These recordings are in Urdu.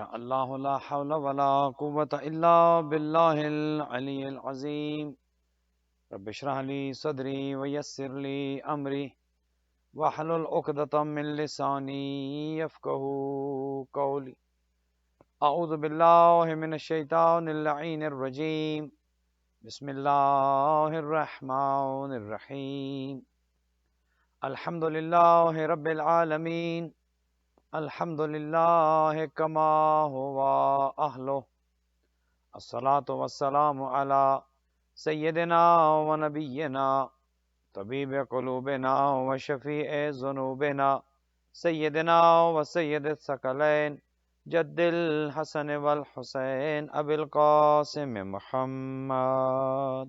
اللہ لا حول ولا قوة الا باللہ العلی العظیم رب اشرح لی صدری ویسر لی امری واحلل عقدۃ من لسانی یفقهوا قولی اعوذ باللہ من الشیطان اللعین الرجیم بسم اللہ الرحمن الرحیم الحمد للہ رب العالمین الحمد للہ کما ہوا اہلہ الصلاۃ والسلام علی سیدنا و نبینا طبیب قلوبنا و شفیع ذنوبنا سیدنا و سید الثقلین جد الحسن والحسین ابی القاسم محمد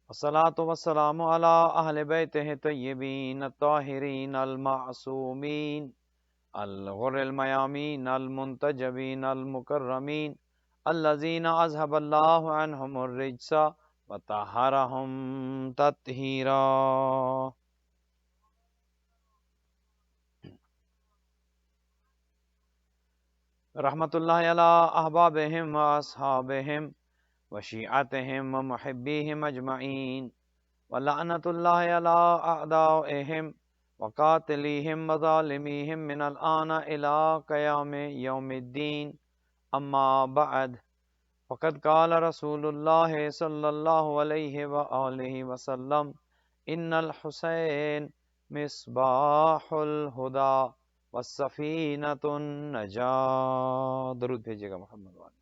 الصلاۃ والسلام علی اہل بیتہ طیبین الطاہرین المعصومین الغر المیامین المنتجبین المکرمین الذین اذهب اللہ عنہم الرجس وطہرہم تطہیرا رحمت اللہ علی احبابہم و اصحابہم وشیعتہم ومحبیہم اجمعین ولعنت اللہ علی اعدائہم وقاتلیہم وظالمیہم من الآن الى قیام یوم الدین اما بعد فقد قال رسول اللہ صلی اللہ علیہ وآلہ وسلم ان الحسین مصباح الہدا والسفینۃ النجاة. درود بھیجیے گا محمد والے.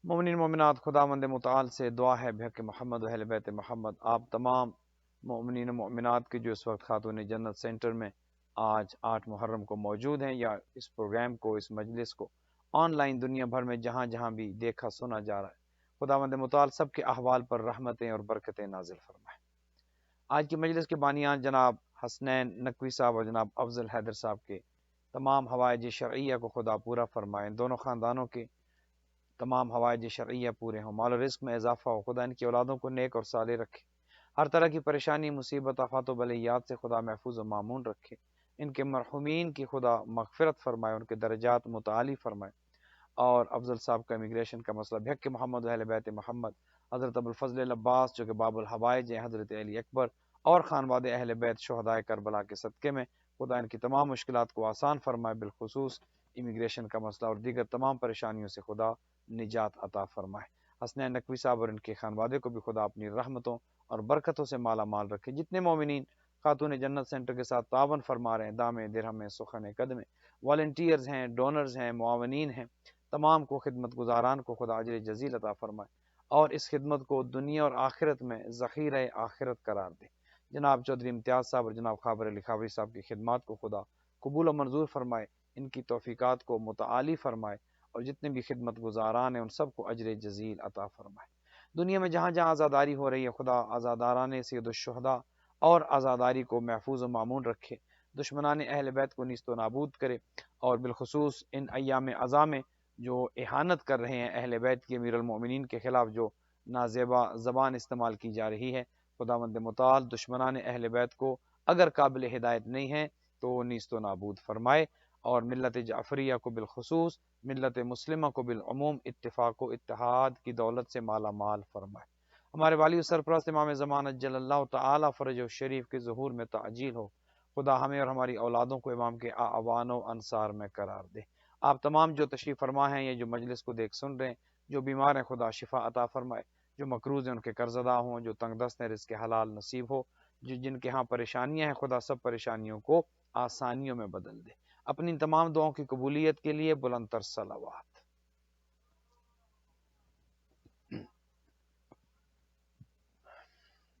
مومنین مومنات، خداوند متعال سے دعا ہے بحق محمد و اہل بیت محمد آپ تمام مومنین و مومنات کے جو اس وقت خاتون جنت سینٹر میں آج 8 محرم کو موجود ہیں یا اس پروگرام کو، اس مجلس کو آن لائن دنیا بھر میں جہاں جہاں بھی دیکھا سنا جا رہا ہے، خداوند متعال سب کے احوال پر رحمتیں اور برکتیں نازل فرمائے. آج کی مجلس کے بانیان جناب حسنین نقوی صاحب اور جناب افضل حیدر صاحب کے تمام حوائج شرعیہ کو خدا پورا فرمائے، دونوں خاندانوں کے تمام حوائج شرعیہ پورے ہوں، مال و رزق میں اضافہ ہو، خدا ان کی اولادوں کو نیک اور صالح رکھے، ہر طرح کی پریشانی مصیبت آفات و بلیات سے خدا محفوظ و معمون رکھے، ان کے مرحومین کی خدا مغفرت فرمائے، ان کے درجات متعالی فرمائے. اور افضل صاحب کا امیگریشن کا مسئلہ بحق محمد و اہل بیت محمد، حضرت ابوالفضل العباس جو کہ باب الحوائج ہیں، حضرت علی اکبر اور خانواد اہل بیت شہدائے کربلا کے صدقے میں خدا ان کی تمام مشکلات کو آسان فرمائے، بالخصوص امیگریشن کا مسئلہ اور دیگر تمام پریشانیوں سے خدا نجات عطا فرمائے. حسنین نقوی صاحب اور ان کے خانوادے کو بھی خدا اپنی رحمتوں اور برکتوں سے مالا مال رکھے. جتنے مومنین خاتون جنت سینٹر کے ساتھ تعاون فرما رہے ہیں، دامے درہم سخن قدم، والنٹیئرز ہیں، ڈونرز ہیں، معاونین ہیں، تمام کو خدمت گزاران کو خدا اجر جزیل عطا فرمائے اور اس خدمت کو دنیا اور آخرت میں ذخیرہ آخرت قرار دے. جناب چودھری امتیاز صاحب اور جناب خابر علی خابری صاحب کی خدمات کو خدا قبول و منظور فرمائے، ان کی توفیقات کو متعالی فرمائے اور جتنے بھی خدمت گزاران ہیں ان سب کو اجر جزیل عطا فرمائے. دنیا میں جہاں جہاں آزاداری ہو رہی ہے، خدا آزاداران سید الشہداء اور آزاداری کو محفوظ و معمون رکھے، دشمنان اہل بیت کو نیست و نابود کرے، اور بالخصوص ان ایام عزا میں جو اہانت کر رہے ہیں اہل بیت کی امیر المؤمنین کے خلاف، جو نازیبا زبان استعمال کی جا رہی ہے، خداوند متعال دشمنان اہل بیت کو اگر قابل ہدایت نہیں ہیں تو نیست و نابود فرمائے، اور ملت جعفریہ کو بالخصوص، ملت مسلمہ کو بالعموم اتفاق و اتحاد کی دولت سے مالا مال فرمائے. ہمارے والی و سرپرست امام زمان اجل اللہ تعالی فرجہ شریف کے ظہور میں تعجیل ہو. خدا ہمیں اور ہماری اولادوں کو امام کے اعوان و انصار میں قرار دے. آپ تمام جو تشریف فرما ہیں، یہ جو مجلس کو دیکھ سن رہے ہیں، جو بیمار ہیں خدا شفا عطا فرمائے، جو مقروض ہیں ان کے قرض ادا ہوں، جو تنگ دست ہیں رزق حلال نصیب ہو، جن کے ہاں پریشانیاں ہیں خدا سب پریشانیوں کو آسانیوں میں بدل دے. اپنی تمام دعاؤں کی قبولیت کے لیے بلند تر صلوات.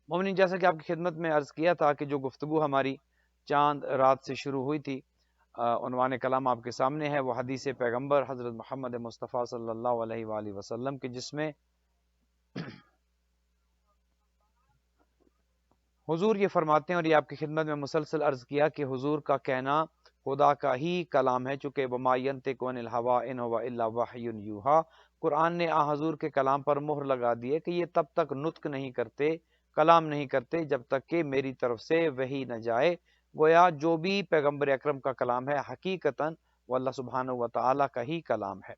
مومنین، جیسا کہ آپ کی خدمت میں عرض کیا تھا کہ جو گفتگو ہماری چاند رات سے شروع ہوئی تھی، عنوان کلام آپ کے سامنے ہے، وہ حدیث پیغمبر حضرت محمد مصطفیٰ صلی اللہ علیہ وآلہ وسلم کے، جس میں حضور یہ فرماتے ہیں، اور یہ آپ کی خدمت میں مسلسل عرض کیا کہ حضور کا کہنا خدا کا ہی کلام ہے، چونکہ وما ینطق عن الہوی ان هو الا وحی یوحی، قرآن نے حضور کے کلام پر مہر لگا دی ہے کہ یہ تب تک نطق نہیں کرتے، کلام نہیں کرتے جب تک کہ میری طرف سے وحی نہ جائے۔ گویا جو بھی پیغمبر اکرم کا کلام ہے حقیقتاً وہ اللہ سبحانہ و تعالیٰ کا ہی کلام ہے۔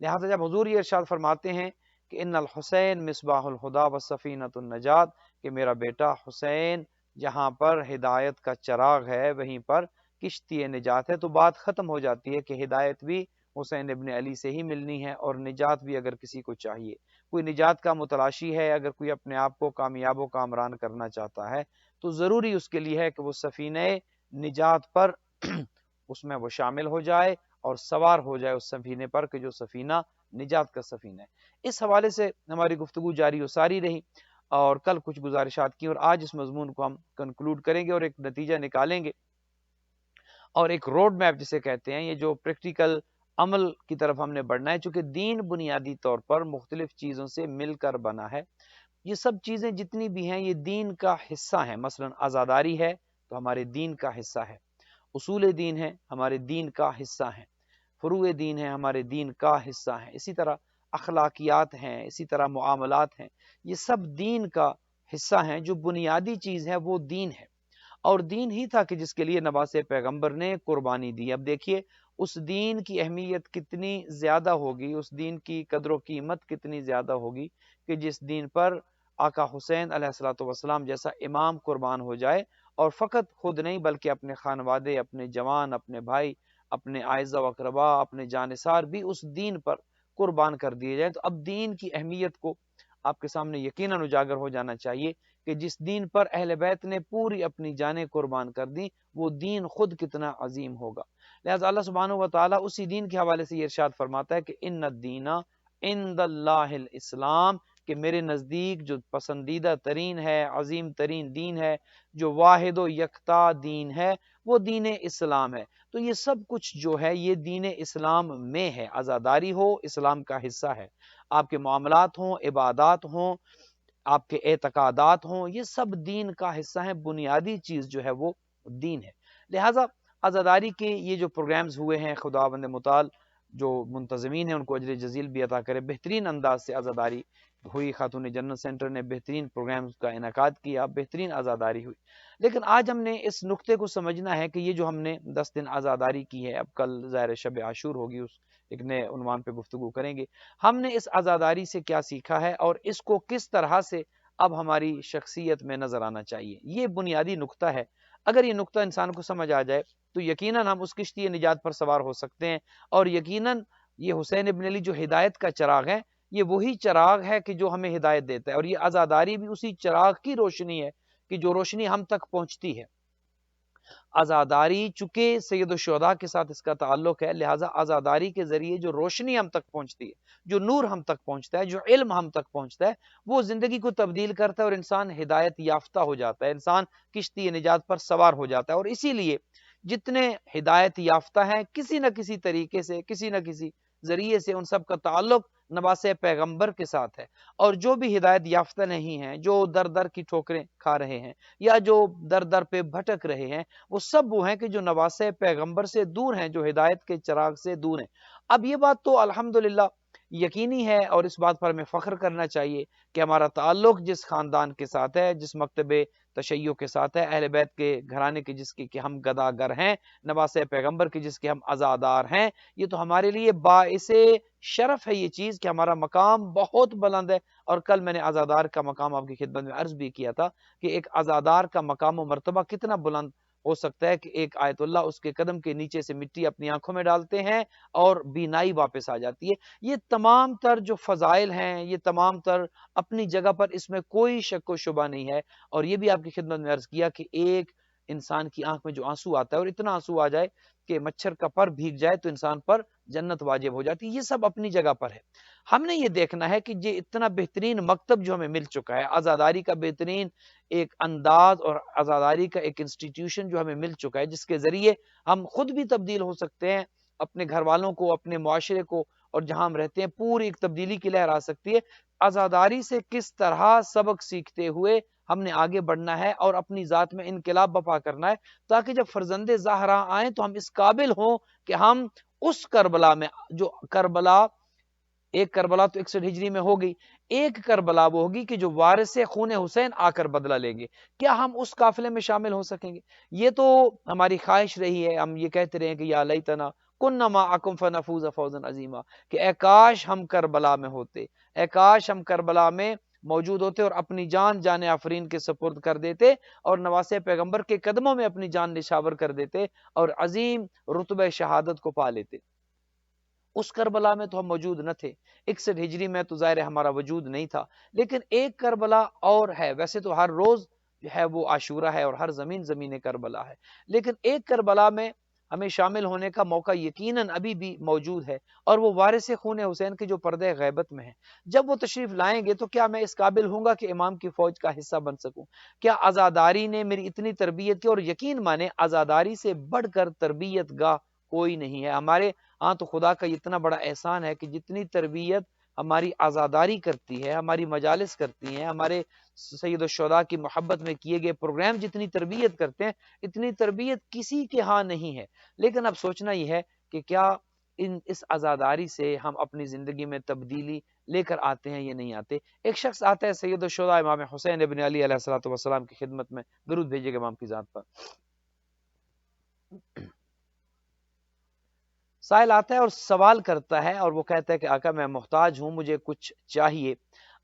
لہٰذا جب حضور یہ ارشاد فرماتے ہیں کہ ان الحسین مصباح الہدی و سفینۃ النجات، کہ میرا بیٹا حسین جہاں پر ہدایت کا چراغ ہے وہیں پر کشتی نجات ہے، تو بات ختم ہو جاتی ہے کہ ہدایت بھی حسین ابن علی سے ہی ملنی ہے، اور نجات بھی اگر کسی کو چاہیے، کوئی نجات کا متلاشی ہے، اگر کوئی اپنے آپ کو کامیاب و کامران کرنا چاہتا ہے تو ضروری اس کے لیے ہے کہ وہ سفینہ نجات پر اس میں وہ شامل ہو جائے اور سوار ہو جائے اس سفینے پر کہ جو سفینہ نجات کا سفینہ ہے۔ اس حوالے سے ہماری گفتگو جاری و ساری رہی، اور کل کچھ گزارشات کی، اور آج اس مضمون کو ہم کنکلوڈ کریں گے اور ایک نتیجہ نکالیں گے اور ایک روڈ میپ جسے کہتے ہیں، یہ جو پریکٹیکل عمل کی طرف ہم نے بڑھنا ہے، چونکہ دین بنیادی طور پر مختلف چیزوں سے مل کر بنا ہے۔ یہ سب چیزیں جتنی بھی ہیں یہ دین کا حصہ ہیں۔ مثلا عزاداری ہے تو ہمارے دین کا حصہ ہے، اصول دین ہے ہمارے دین کا حصہ ہیں، فروع دین ہے ہمارے دین کا حصہ ہیں، اسی طرح اخلاقیات ہیں، اسی طرح معاملات ہیں، یہ سب دین کا حصہ ہیں۔ جو بنیادی چیز ہے وہ دین ہے، اور دین ہی تھا کہ جس کے لیے نباس پیغمبر نے قربانی دی۔ اب دیکھیے اس دین کی اہمیت کتنی زیادہ ہوگی، اس دین کی قدر و قیمت کتنی زیادہ ہوگی کہ جس دین پر آقا حسین علیہ الصلوۃ والسلام جیسا امام قربان ہو جائے، اور فقط خود نہیں بلکہ اپنے خانوادے، اپنے جوان، اپنے بھائی، اپنے اعزہ و اقربا، اپنے جانثار بھی اس دین پر قربان کر دیے جائیں۔ تو اب دین کی اہمیت کو آپ کے سامنے یقیناً اجاگر ہو جانا چاہیے کہ جس دین پر اہل بیت نے پوری اپنی جانیں قربان کر دی، وہ دین خود کتنا عظیم ہوگا۔ لہذا اللہ سبحانہ و تعالیٰ اسی دین کے حوالے سے یہ ارشاد فرماتا ہے کہ ان الدین عند اللہ الاسلام، کہ میرے نزدیک جو پسندیدہ ترین ہے، عظیم ترین دین ہے، جو واحد و یکتا دین ہے، وہ دین اسلام ہے۔ تو یہ سب کچھ جو ہے یہ دین اسلام میں ہے۔ عزاداری ہو اسلام کا حصہ ہے، آپ کے معاملات ہوں، عبادات ہوں، آپ کے اعتقادات ہوں، یہ سب دین کا حصہ ہیں۔ بنیادی چیز جو ہے وہ دین ہے۔ لہٰذا عزاداری کے یہ جو پروگرامز ہوئے ہیں، خداوند متعال جو منتظمین ہیں ان کو اجر جزیل بھی عطا کرے، بہترین انداز سے عزاداری ہوئی، خاتون جنت سینٹر نے بہترین پروگرامز کا انعقاد کیا، بہترین عزاداری ہوئی۔ لیکن آج ہم نے اس نقطے کو سمجھنا ہے کہ یہ جو ہم نے 10 دن عزاداری کی ہے، اب کل ظاہر شب عاشور ہوگی، اس ایک نئے عنوان پہ گفتگو کریں گے، ہم نے اس عزاداری سے کیا سیکھا ہے اور اس کو کس طرح سے اب ہماری شخصیت میں نظر آنا چاہیے۔ یہ بنیادی نقطہ ہے۔ اگر یہ نقطہ انسان کو سمجھ آ جائے تو یقیناً ہم اس کشتی نجات پر سوار ہو سکتے ہیں، اور یقیناً یہ حسین ابن علی جو ہدایت کا چراغ ہے، یہ وہی چراغ ہے کہ جو ہمیں ہدایت دیتا ہے، اور یہ عزاداری بھی اسی چراغ کی روشنی ہے کہ جو روشنی ہم تک پہنچتی ہے۔ عزاداری چونکہ سید الشہداء کے ساتھ اس کا تعلق ہے، لہٰذا عزاداری کے ذریعے جو روشنی ہم تک پہنچتی ہے، جو نور ہم تک پہنچتا ہے، جو علم ہم تک پہنچتا ہے، وہ زندگی کو تبدیل کرتا ہے اور انسان ہدایت یافتہ ہو جاتا ہے، انسان کشتی نجات پر سوار ہو جاتا ہے۔ اور اسی لیے جتنے ہدایت یافتہ ہیں کسی نہ کسی طریقے سے، کسی نہ کسی ذریعے سے، ان سب کا تعلق نباس پیغمبر کے ساتھ ہے، اور جو بھی ہدایت یافتہ نہیں ہیں، جو در در کی ٹھوکریں کھا رہے ہیں یا جو در در پہ بھٹک رہے ہیں، وہ سب وہ ہیں کہ جو نباس پیغمبر سے دور ہیں، جو ہدایت کے چراغ سے دور ہیں۔ اب یہ بات تو الحمدللہ یقینی ہے، اور اس بات پر ہمیں فخر کرنا چاہیے کہ ہمارا تعلق جس خاندان کے ساتھ ہے، جس مکتب تشیع کے ساتھ ہے، اہل بیت کے گھرانے کے جس کے کہ ہم گداگر ہیں، نباس پیغمبر کے جس کے ہم عزادار ہیں، یہ تو ہمارے لیے باعث شرف ہے یہ چیز کہ ہمارا مقام بہت بلند ہے۔ اور کل میں نے عزادار کا مقام آپ کی خدمت میں عرض بھی کیا تھا کہ ایک عزادار کا مقام و مرتبہ کتنا بلند ہو سکتا ہے کہ ایک آیت اللہ اس کے قدم کے نیچے سے مٹی اپنی آنکھوں میں ڈالتے ہیں اور بینائی واپس آ جاتی ہے۔ یہ تمام تر جو فضائل ہیں، یہ تمام تر اپنی جگہ پر، اس میں کوئی شک و شبہ نہیں ہے۔ اور یہ بھی آپ کی خدمت میں عرض کیا کہ ایک انسان کی آنکھ میں جو آنسو آتا ہے، اور اتنا آنسو آ جائے کہ مچھر کا پر بھیگ جائے تو انسان پر جنت واجب ہو جاتی ہے، یہ سب اپنی جگہ پر ہے۔ ہم نے یہ دیکھنا ہے کہ یہ اتنا بہترین مکتب جو ہمیں مل چکا ہے، عزاداری کا بہترین ایک انداز اور عزاداری کا ایک انسٹیٹیوشن جو ہمیں مل چکا ہے، جس کے ذریعے ہم خود بھی تبدیل ہو سکتے ہیں، اپنے گھر والوں کو، اپنے معاشرے کو، اور جہاں ہم رہتے ہیں پوری ایک تبدیلی کی لہر آ سکتی ہے۔ عزاداری سے کس طرح سبق سیکھتے ہوئے ہم نے آگے بڑھنا ہے اور اپنی ذات میں انقلاب برپا کرنا ہے، تاکہ جب فرزند زہرا آئیں تو ہم اس قابل ہوں کہ ہم اس کربلا میں، جو کربلا، ایک کربلا تو 61 ہجری میں ہوگی، ایک کربلا وہ ہوگی کہ جو وارث خون حسین آ کر بدلہ لیں گے، کیا ہم اس قافلے میں شامل ہو سکیں گے؟ یہ تو ہماری خواہش رہی ہے، ہم یہ کہتے رہے ہیں کہ یا لیتنا کننا معکم فنفوز فوزا عظیما، کہ اے کاش ہم کربلا میں ہوتے، اے کاش ہم کربلا میں موجود ہوتے اور اپنی جان جان آفرین کے سپرد کر دیتے اور نواسے پیغمبر کے قدموں میں اپنی جان نشاور کر دیتے اور عظیم رتبہ شہادت کو پا لیتے۔ اس کربلا میں تو ہم موجود نہ تھے، 61 ہجری میں تو ظاہر ہمارا وجود نہیں تھا، لیکن ایک کربلا اور ہے، ویسے تو ہر روز جو ہے وہ عاشورہ ہے اور ہر زمین کربلا ہے، لیکن ایک کربلا میں ہمیں شامل ہونے کا موقع یقیناً ابھی بھی موجود ہے، اور وہ وارث خون حسین کے جو پردے غیبت میں ہیں، جب وہ تشریف لائیں گے تو کیا میں اس قابل ہوں گا کہ امام کی فوج کا حصہ بن سکوں؟ کیا عزاداری نے میری اتنی تربیت کی؟ اور یقین مانے عزاداری سے بڑھ کر تربیت گاہ کوئی نہیں ہے ہمارے ہاں، تو خدا کا اتنا بڑا احسان ہے کہ جتنی تربیت ہماری عزاداری کرتی ہے، ہماری مجالس کرتی ہیں، ہمارے سید الشہداء کی محبت میں کیے گئے پروگرام جتنی تربیت کرتے ہیں، اتنی تربیت کسی کے ہاں نہیں ہے۔ لیکن اب سوچنا یہ ہے کہ کیا اس عزاداری سے ہم اپنی زندگی میں تبدیلی لے کر آتے ہیں یا نہیں آتے؟ ایک شخص آتا ہے سید الشہداء امام حسین ابن علی علیہ الصلوۃ والسلام کی خدمت میں، درود بھیجیے گا امام کی ذات پر۔ سائل آتا ہے اور سوال کرتا ہے اور وہ کہتا ہے کہ آقا میں محتاج ہوں، مجھے کچھ چاہیے۔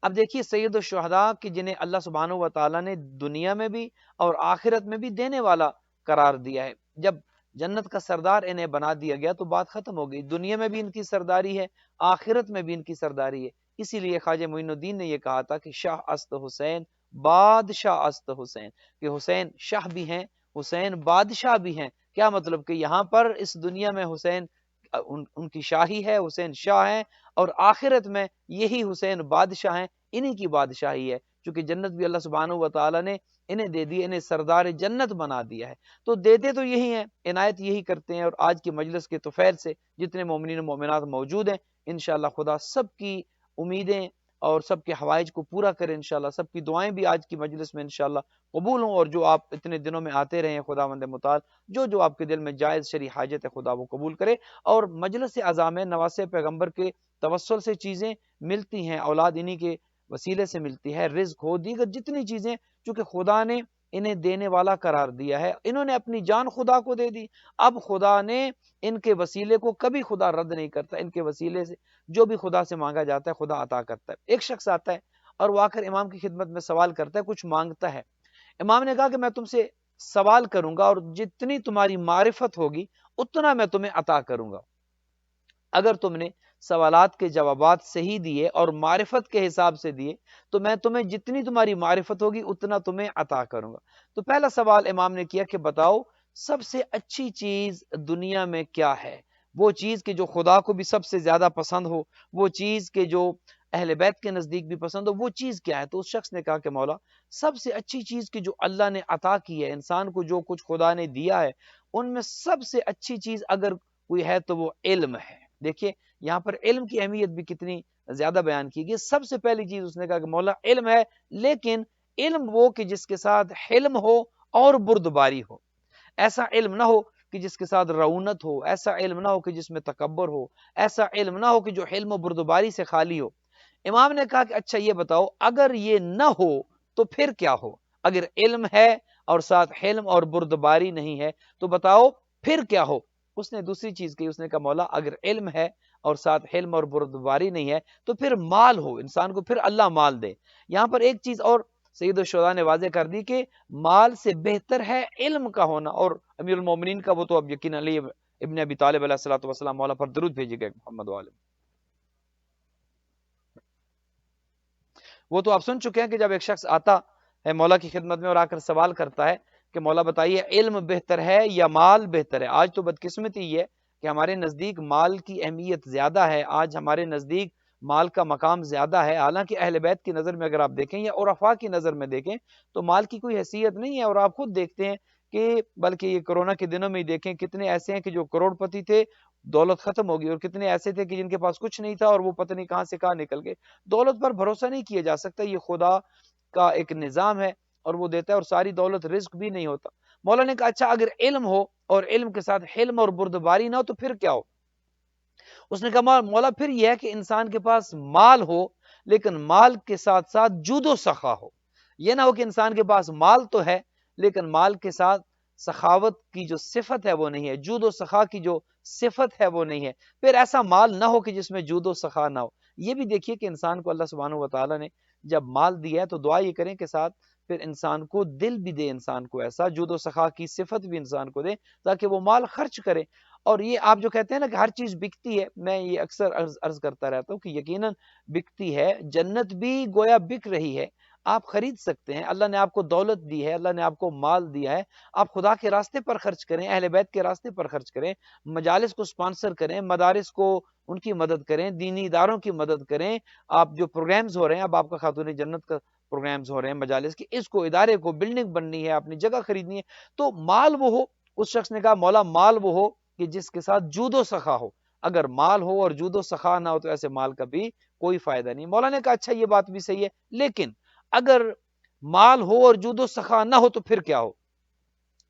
اب دیکھیے سید الشہداء کی جنہیں اللہ سبحانہ و تعالیٰ نے دنیا میں بھی اور آخرت میں بھی دینے والا قرار دیا ہے، جب جنت کا سردار انہیں بنا دیا گیا تو بات ختم ہو گئی، دنیا میں بھی ان کی سرداری ہے، آخرت میں بھی ان کی سرداری ہے۔ اسی لیے خواجہ معین الدین نے یہ کہا تھا کہ شاہ است حسین بادشاہ است حسین، کہ حسین شاہ بھی ہیں، حسین بادشاہ بھی ہیں۔ کیا مطلب کہ یہاں پر اس دنیا میں حسین ان کی شاہی ہے، حسین شاہ ہیں، اور آخرت میں یہی حسین بادشاہ ہیں، انہی کی بادشاہی ہے، چونکہ جنت بھی اللہ سبحانہ و تعالیٰ نے انہیں دے دی، انہیں سردار جنت بنا دیا ہے، تو دیتے تو یہی ہیں، عنایت یہی کرتے ہیں۔ اور آج کی مجلس کے توفیل سے جتنے مومنین و مومنات موجود ہیں، انشاءاللہ خدا سب کی امیدیں اور سب کے حوائج کو پورا کرے، انشاءاللہ سب کی دعائیں بھی آج کی مجلس میں انشاءاللہ قبول ہوں، اور جو آپ اتنے دنوں میں آتے رہے ہیں خداوند متعال جو آپ کے دل میں جائز شرعی حاجت ہے خدا وہ قبول کرے، اور مجلس اعظام نواسے پیغمبر کے توسل سے چیزیں ملتی ہیں، اولاد انہی کے وسیلے سے ملتی ہے، رزق ہو، دیگر جتنی چیزیں، چونکہ خدا نے انہیں دینے والا قرار دیا ہے، انہوں نے اپنی جان خدا کو دے دی، اب خدا نے ان کے وسیلے کو کبھی خدا رد نہیں کرتا، ان کے وسیلے سے جو بھی خدا سے مانگا جاتا ہے خدا عطا کرتا ہے۔ ایک شخص آتا ہے اور وہ آ کر امام کی خدمت میں سوال کرتا ہے، کچھ مانگتا ہے۔ امام نے کہا کہ میں تم سے سوال کروں گا اور جتنی تمہاری معرفت ہوگی اتنا میں تمہیں عطا کروں گا، اگر تم نے سوالات کے جوابات صحیح دیے اور معرفت کے حساب سے دیے تو میں تمہیں جتنی تمہاری معرفت ہوگی اتنا تمہیں عطا کروں گا۔ تو پہلا سوال امام نے کیا کہ بتاؤ سب سے اچھی چیز دنیا میں کیا ہے؟ وہ چیز کہ جو خدا کو بھی سب سے زیادہ پسند ہو، وہ چیز کہ جو اہل بیت کے نزدیک بھی پسند ہو، وہ چیز کیا ہے؟ تو اس شخص نے کہا کہ مولا سب سے اچھی چیز کہ جو اللہ نے عطا کی ہے، انسان کو جو کچھ خدا نے دیا ہے، ان میں سب سے اچھی چیز اگر کوئی ہے تو وہ علم ہے۔ دیکھیے یہاں پر علم کی اہمیت بھی کتنی زیادہ بیان کی گئی۔ سب سے پہلی چیز اس نے کہا کہ مولا علم ہے، لیکن علم وہ کہ جس کے ساتھ حلم ہو اور بردباری ہو، ایسا علم نہ ہو کہ جس کے ساتھ رعونت ہو، ایسا علم نہ ہو کہ جس میں تکبر ہو، ایسا علم نہ ہو کہ جو حلم و بردباری سے خالی ہو۔ امام نے کہا کہ اچھا یہ بتاؤ اگر یہ نہ ہو تو پھر کیا ہو؟ اگر علم ہے اور ساتھ حلم اور بردباری نہیں ہے تو بتاؤ پھر کیا ہو؟ اس نے دوسری چیز کہی، اس نے کہا مولا اگر علم ہے اور ساتھ حلم اور بردباری نہیں ہے تو پھر مال ہو، انسان کو پھر اللہ مال دے۔ یہاں پر ایک چیز اور سید الشہداء نے واضح کر دی کہ مال سے بہتر ہے علم کا ہونا، اور امیر المومنین کا وہ تو اب یقین علی ابن ابی طالب علیہ الصلوۃ والسلام مولا پر درود بھیجے گئے محمد والے، وہ تو آپ سن چکے ہیں کہ جب ایک شخص آتا ہے مولا کی خدمت میں اور آ کر سوال کرتا ہے کہ مولا بتائیے علم بہتر ہے یا مال بہتر ہے؟ آج تو بدقسمتی یہ ہے کہ ہمارے نزدیک مال کی اہمیت زیادہ ہے، آج ہمارے نزدیک مال کا مقام زیادہ ہے، حالانکہ اہل بیت کی نظر میں اگر آپ دیکھیں یا عرفاء کی نظر میں دیکھیں تو مال کی کوئی حیثیت نہیں ہے، اور آپ خود دیکھتے ہیں کہ بلکہ یہ کرونا کے دنوں میں ہی دیکھیں کتنے ایسے ہیں کہ جو کروڑ پتی تھے، دولت ختم ہوگی، اور کتنے ایسے تھے کہ جن کے پاس کچھ نہیں تھا اور وہ پتہ نہیں کہاں سے کہاں نکل گئے۔ دولت پر بھروسہ نہیں کیا جا سکتا، یہ خدا کا ایک نظام ہے اور وہ دیتا ہے، اور ساری دولت رزق بھی نہیں ہوتا۔ مولا نے کہا اچھا اگر علم ہو اور علم کے ساتھ حلم اور بردباری نہ ہو تو پھر کیا ہو؟ اس نے کہا مولا پھر یہ ہے کہ انسان کے پاس مال ہو لیکن مال کے ساتھ ساتھ جود و سخا ہو۔ یہ نہ ہو کہ انسان کے پاس مال تو ہے لیکن مال کے ساتھ سخاوت کی جو صفت ہے وہ نہیں ہے، جود و سخا کی جو صفت ہے وہ نہیں ہے۔ پھر ایسا مال نہ ہو کہ جس میں جود و سخا نہ ہو۔ یہ بھی دیکھیے کہ انسان کو اللہ سبحانہ و تعالیٰ نے جب مال دیا ہے تو دعا یہ کریں کہ ساتھ پھر انسان کو دل بھی دے، انسان کو ایسا جود و سخا کی صفت بھی انسان کو دے تاکہ وہ مال خرچ کرے۔ اور یہ آپ جو کہتے ہیں نا کہ ہر چیز بکتی ہے، میں یہ اکثر عرض کرتا رہتا ہوں کہ یقیناً بکتی ہے، جنت بھی گویا بک رہی ہے، آپ خرید سکتے ہیں۔ اللہ نے آپ کو دولت دی ہے، اللہ نے آپ کو مال دیا ہے، آپ خدا کے راستے پر خرچ کریں، اہل بیت کے راستے پر خرچ کریں، مجالس کو سپانسر کریں، مدارس کو ان کی مدد کریں، دینی اداروں کی مدد کریں۔ آپ جو پروگرامز ہو رہے ہیں، اب آپ کا خاتون جنت کا پروگرامز ہو رہے ہیں مجالس کی، اس کو ادارے کو بلڈنگ بننی ہے، اپنی جگہ خریدنی ہے، تو مال وہ ہو۔ اس شخص نے کہا مولا مال وہ ہو کہ جس کے ساتھ جود و سخا ہو۔ اگر مال ہو اور جود و سخا نہ ہو تو ایسے مال کا بھی کوئی فائدہ نہیں۔ مولا نے کہا اچھا یہ بات بھی صحیح ہے، لیکن اگر مال ہو اور جود و سخا نہ ہو تو پھر کیا ہو؟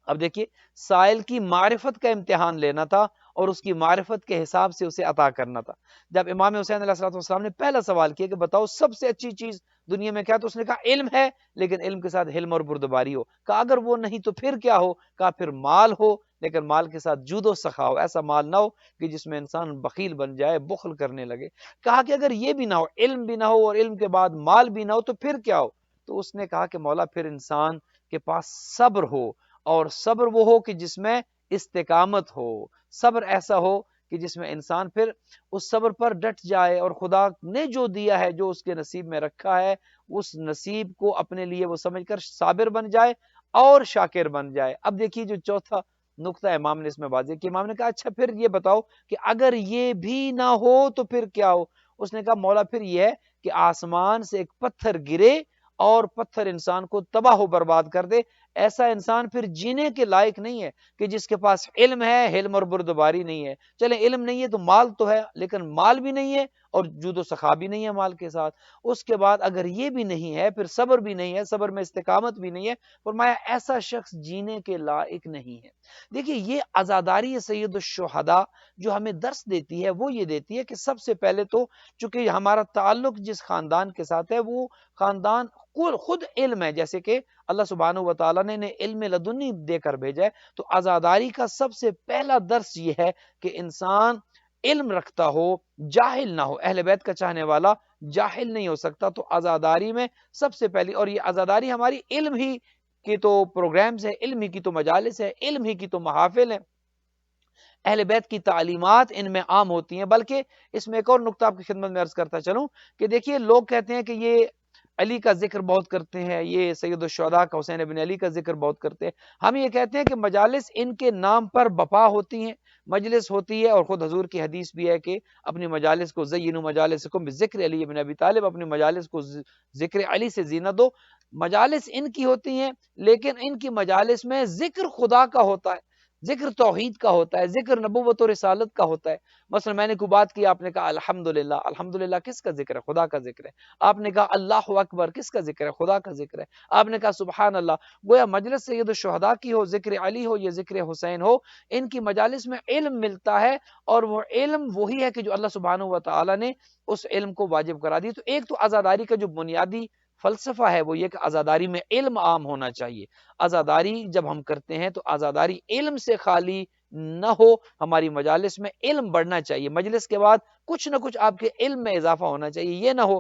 اب دیکھیے سائل کی معرفت کا امتحان لینا تھا اور اس کی معرفت کے حساب سے اسے عطا کرنا تھا۔ جب امام حسین علیہ السلام نے پہلا سوال کیا کہ بتاؤ سب سے اچھی چیز دنیا میں کیا، تو اس نے کہا علم ہے، لیکن علم کے ساتھ حلم اور بردباری ہو۔ کہا اگر وہ نہیں تو پھر کیا ہو؟ کہا پھر مال ہو لیکن مال کے ساتھ جود و سخا ہو، ایسا مال نہ ہو کہ جس میں انسان بخیل بن جائے، بخل کرنے لگے۔ کہا کہ اگر یہ بھی نہ ہو، علم بھی نہ ہو اور علم کے بعد مال بھی نہ ہو تو پھر کیا ہو؟ تو اس نے کہا کہ مولا پھر انسان کے پاس صبر ہو، اور صبر وہ ہو کہ جس میں استقامت ہو، صبر ایسا ہو کہ جس میں انسان پھر اس صبر پر ڈٹ جائے اور خدا نے جو دیا ہے، جو اس کے نصیب میں رکھا ہے، اس نصیب کو اپنے لیے وہ سمجھ کر صابر بن جائے اور شاکر بن جائے۔ اب دیکھیے جو چوتھا نقطہ امام نے اس میں واضح کیا، امام نے کہا اچھا پھر یہ بتاؤ کہ اگر یہ بھی نہ ہو تو پھر کیا ہو؟ اس نے کہا مولا پھر یہ ہے کہ آسمان سے ایک پتھر گرے اور پتھر انسان کو تباہ و برباد کر دے۔ ایسا انسان پھر جینے کے لائق نہیں ہے کہ جس کے پاس علم ہے، حلم اور بردباری نہیں ہے۔ چلیں علم نہیں ہے تو مال تو ہے، لیکن مال بھی نہیں ہے اور جود و سخا بھی نہیں ہے مال کے ساتھ۔ اس کے بعد اگر یہ بھی نہیں ہے پھر صبر بھی نہیں ہے، صبر میں استقامت بھی نہیں ہے، فرمایا ایسا شخص جینے کے لائق نہیں ہے۔ دیکھیے یہ عزاداری سید الشہداء جو ہمیں درس دیتی ہے وہ یہ دیتی ہے کہ سب سے پہلے تو چونکہ ہمارا تعلق جس خاندان کے ساتھ ہے وہ خاندان خود علم ہے، جیسے کہ اللہ سبحانہ و تعالیٰ نے علم لدنی دے کر بھیجا ہے، تو عزاداری کا سب سے پہلا درس یہ ہے کہ انسان علم رکھتا ہو، جاہل نہ ہو۔ اہل بیت کا چاہنے والا جاہل نہیں ہو سکتا، تو عزاداری میں سب سے پہلی، اور یہ عزاداری ہماری علم ہی کی تو پروگرامز ہے، علم ہی کی تو مجالس ہے، علم ہی کی تو محافل ہیں، اہل بیت کی تعلیمات ان میں عام ہوتی ہیں۔ بلکہ اس میں ایک اور نقطہ آپ کی خدمت میں عرض کرتا چلوں کہ دیکھیے لوگ کہتے ہیں کہ یہ علی کا ذکر بہت کرتے ہیں، یہ سید الشہداء کا حسین بن علی کا ذکر بہت کرتے ہیں۔ ہم یہ کہتے ہیں کہ مجالس ان کے نام پر بپا ہوتی ہیں، مجلس ہوتی ہے، اور خود حضور کی حدیث بھی ہے کہ اپنی مجالس کو زینوا مجالسکم بذکر علی بن ابی طالب، اپنی مجالس کو ذکر علی سے زینت دو۔ مجالس ان کی ہوتی ہیں لیکن ان کی مجالس میں ذکر خدا کا ہوتا ہے، ذکر توحید کا ہوتا ہے، ذکر نبوت و رسالت کا ہوتا ہے۔ مثلا میں نے کوئی بات کی، آپ نے کہا الحمدللہ، الحمدللہ کس کا ذکر ہے؟ خدا کا ذکر ہے۔ آپ نے کہا اللہ اکبر، کس کا ذکر ہے؟ خدا کا ذکر ہے۔ آپ نے کہا سبحان اللہ، گویا مجلس سید الشہداء کی ہو، ذکر علی ہو یا ذکر حسین ہو، ان کی مجالس میں علم ملتا ہے، اور وہ علم وہی ہے کہ جو اللہ سبحانہ و تعالی نے اس علم کو واجب کرا دی۔ تو ایک تو عزاداری کا جو بنیادی فلسفہ ہے وہ یہ کہ عزاداری میں علم عام ہونا چاہیے۔ عزاداری جب ہم کرتے ہیں تو عزاداری علم سے خالی نہ ہو، ہماری مجالس میں علم بڑھنا چاہیے، مجلس کے بعد کچھ نہ کچھ آپ کے علم میں اضافہ ہونا چاہیے۔ یہ نہ ہو